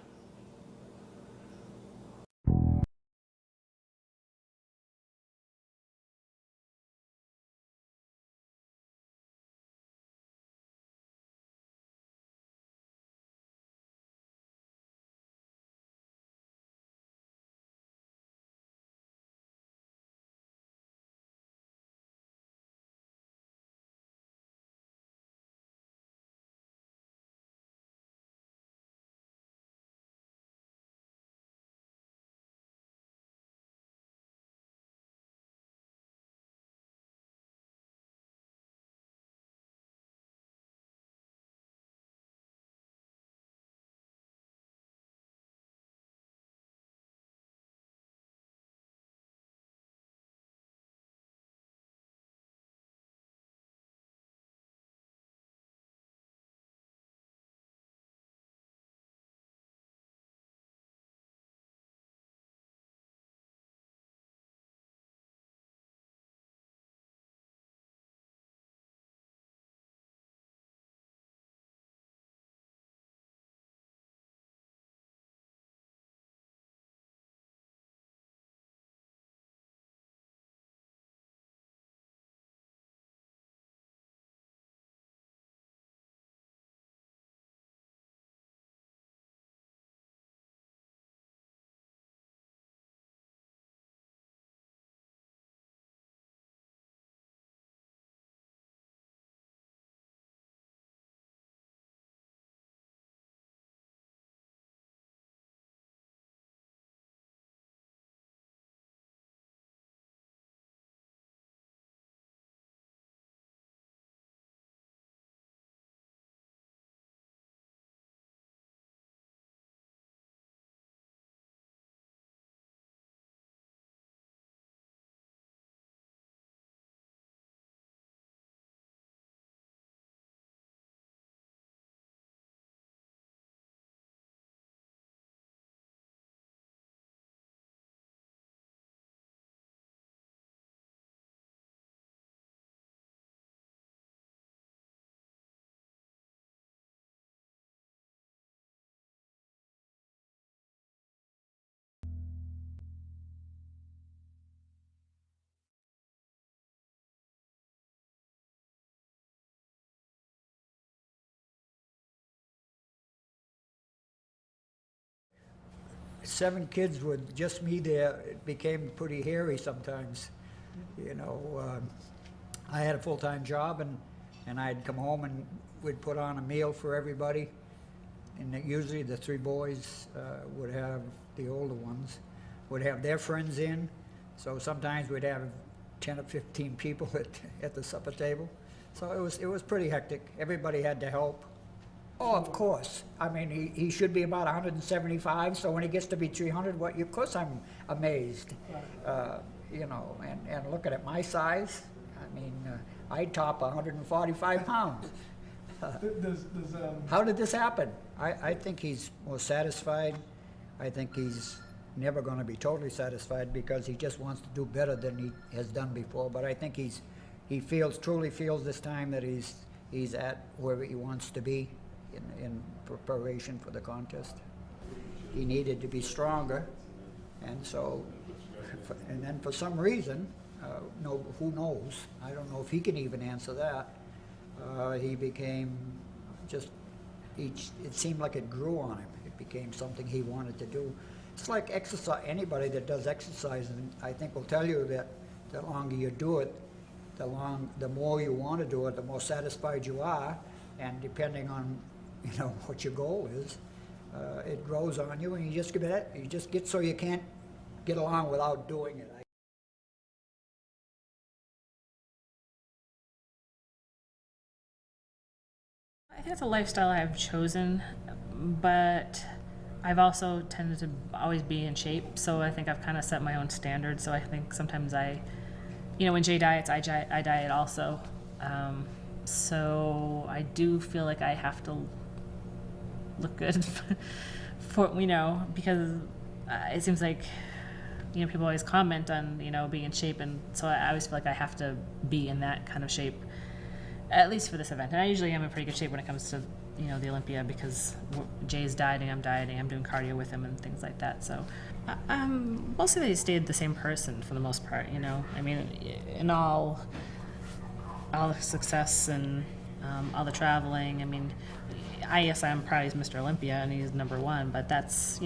Speaker 7: Seven kids with just me there, it became pretty hairy sometimes. You know, I had a full-time job, and I'd come home and we'd put on a meal for everybody. And usually the 3 boys would have, the older ones, would have their friends in. So sometimes we'd have 10 or 15 people at the supper table. So it was pretty hectic. Everybody had to help. Oh, of course. I mean, he should be about 175, so when he gets to be 300, of course I'm amazed. You know, and looking at my size, I mean, I'd top 145 pounds. How did this happen? I think he's more satisfied. I think he's never going to be totally satisfied because he just wants to do better than he has done before. But I think he truly feels this time that he's at where he wants to be in preparation for the contest. He needed to be stronger, and so, and then for some reason, who knows? I don't know if he can even answer that. He became it seemed like it grew on him. It became something he wanted to do. It's like exercise. Anybody that does exercise, and I think will tell you that the longer you do it, the more you want to do it, the more satisfied you are, and depending on what your goal is, it grows on you, and you just get so you can't get along without doing it.
Speaker 5: I think it's a lifestyle I've chosen, but I've also tended to always be in shape, so I think I've kind of set my own standards. So I think sometimes when Jay diets, I diet also. So I do feel like I have to look good for, because it seems like, people always comment on, being in shape, and so I always feel like I have to be in that kind of shape, at least for this event. And I usually am in pretty good shape when it comes to, the Olympia, because Jay's dieting, I'm doing cardio with him and things like that. So mostly they stayed the same person for the most part, I mean, in all the success and all the traveling. I mean, I'm proud he's Mr. Olympia and he's #1, but that's,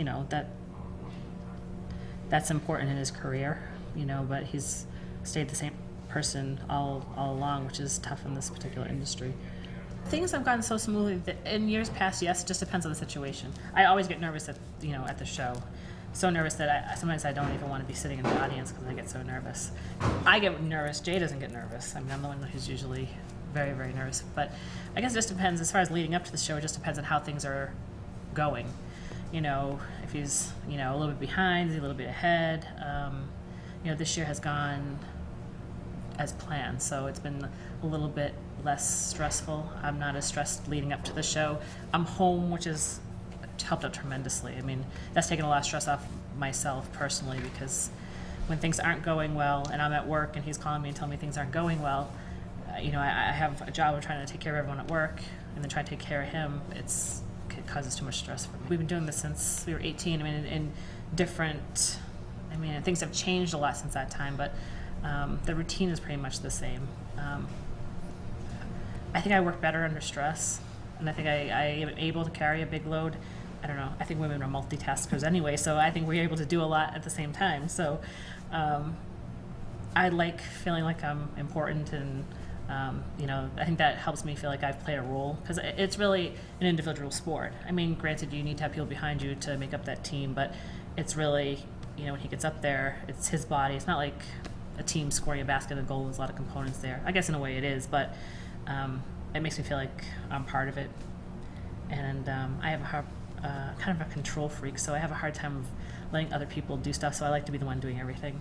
Speaker 5: that's important in his career, but he's stayed the same person all along, which is tough in this particular industry. Things have gone so smoothly that in years past, yes, it just depends on the situation. I always get nervous at the show. So nervous that sometimes I don't even want to be sitting in the audience because I get so nervous. I get nervous. Jay doesn't get nervous. I mean, I'm the one who's usually very, very nervous. But I guess it just depends. As far as leading up to the show, it just depends on how things are going. If he's, a little bit behind, is he a little bit ahead. This year has gone as planned, so it's been a little bit less stressful. I'm not as stressed leading up to the show. I'm home, which has helped out tremendously. I mean, that's taken a lot of stress off myself personally, because when things aren't going well and I'm at work and he's calling me and telling me things aren't going well, I have a job of trying to take care of everyone at work and then try to take care of him. It causes too much stress for me. We've been doing this since we were 18. I mean, things have changed a lot since that time, but the routine is pretty much the same. I think I work better under stress, and I think I am able to carry a big load. I don't know. I think women are multitaskers anyway, so I think we're able to do a lot at the same time. So I like feeling like I'm important, and I think that helps me feel like I've played a role, because it's really an individual sport. I mean, granted, you need to have people behind you to make up that team, but it's really, when he gets up there, it's his body. It's not like a team scoring a basket and a goal. There's a lot of components there. I guess in a way it is, but it makes me feel like I'm part of it. And I have kind of a control freak, so I have a hard time letting other people do stuff, so I like to be the one doing everything.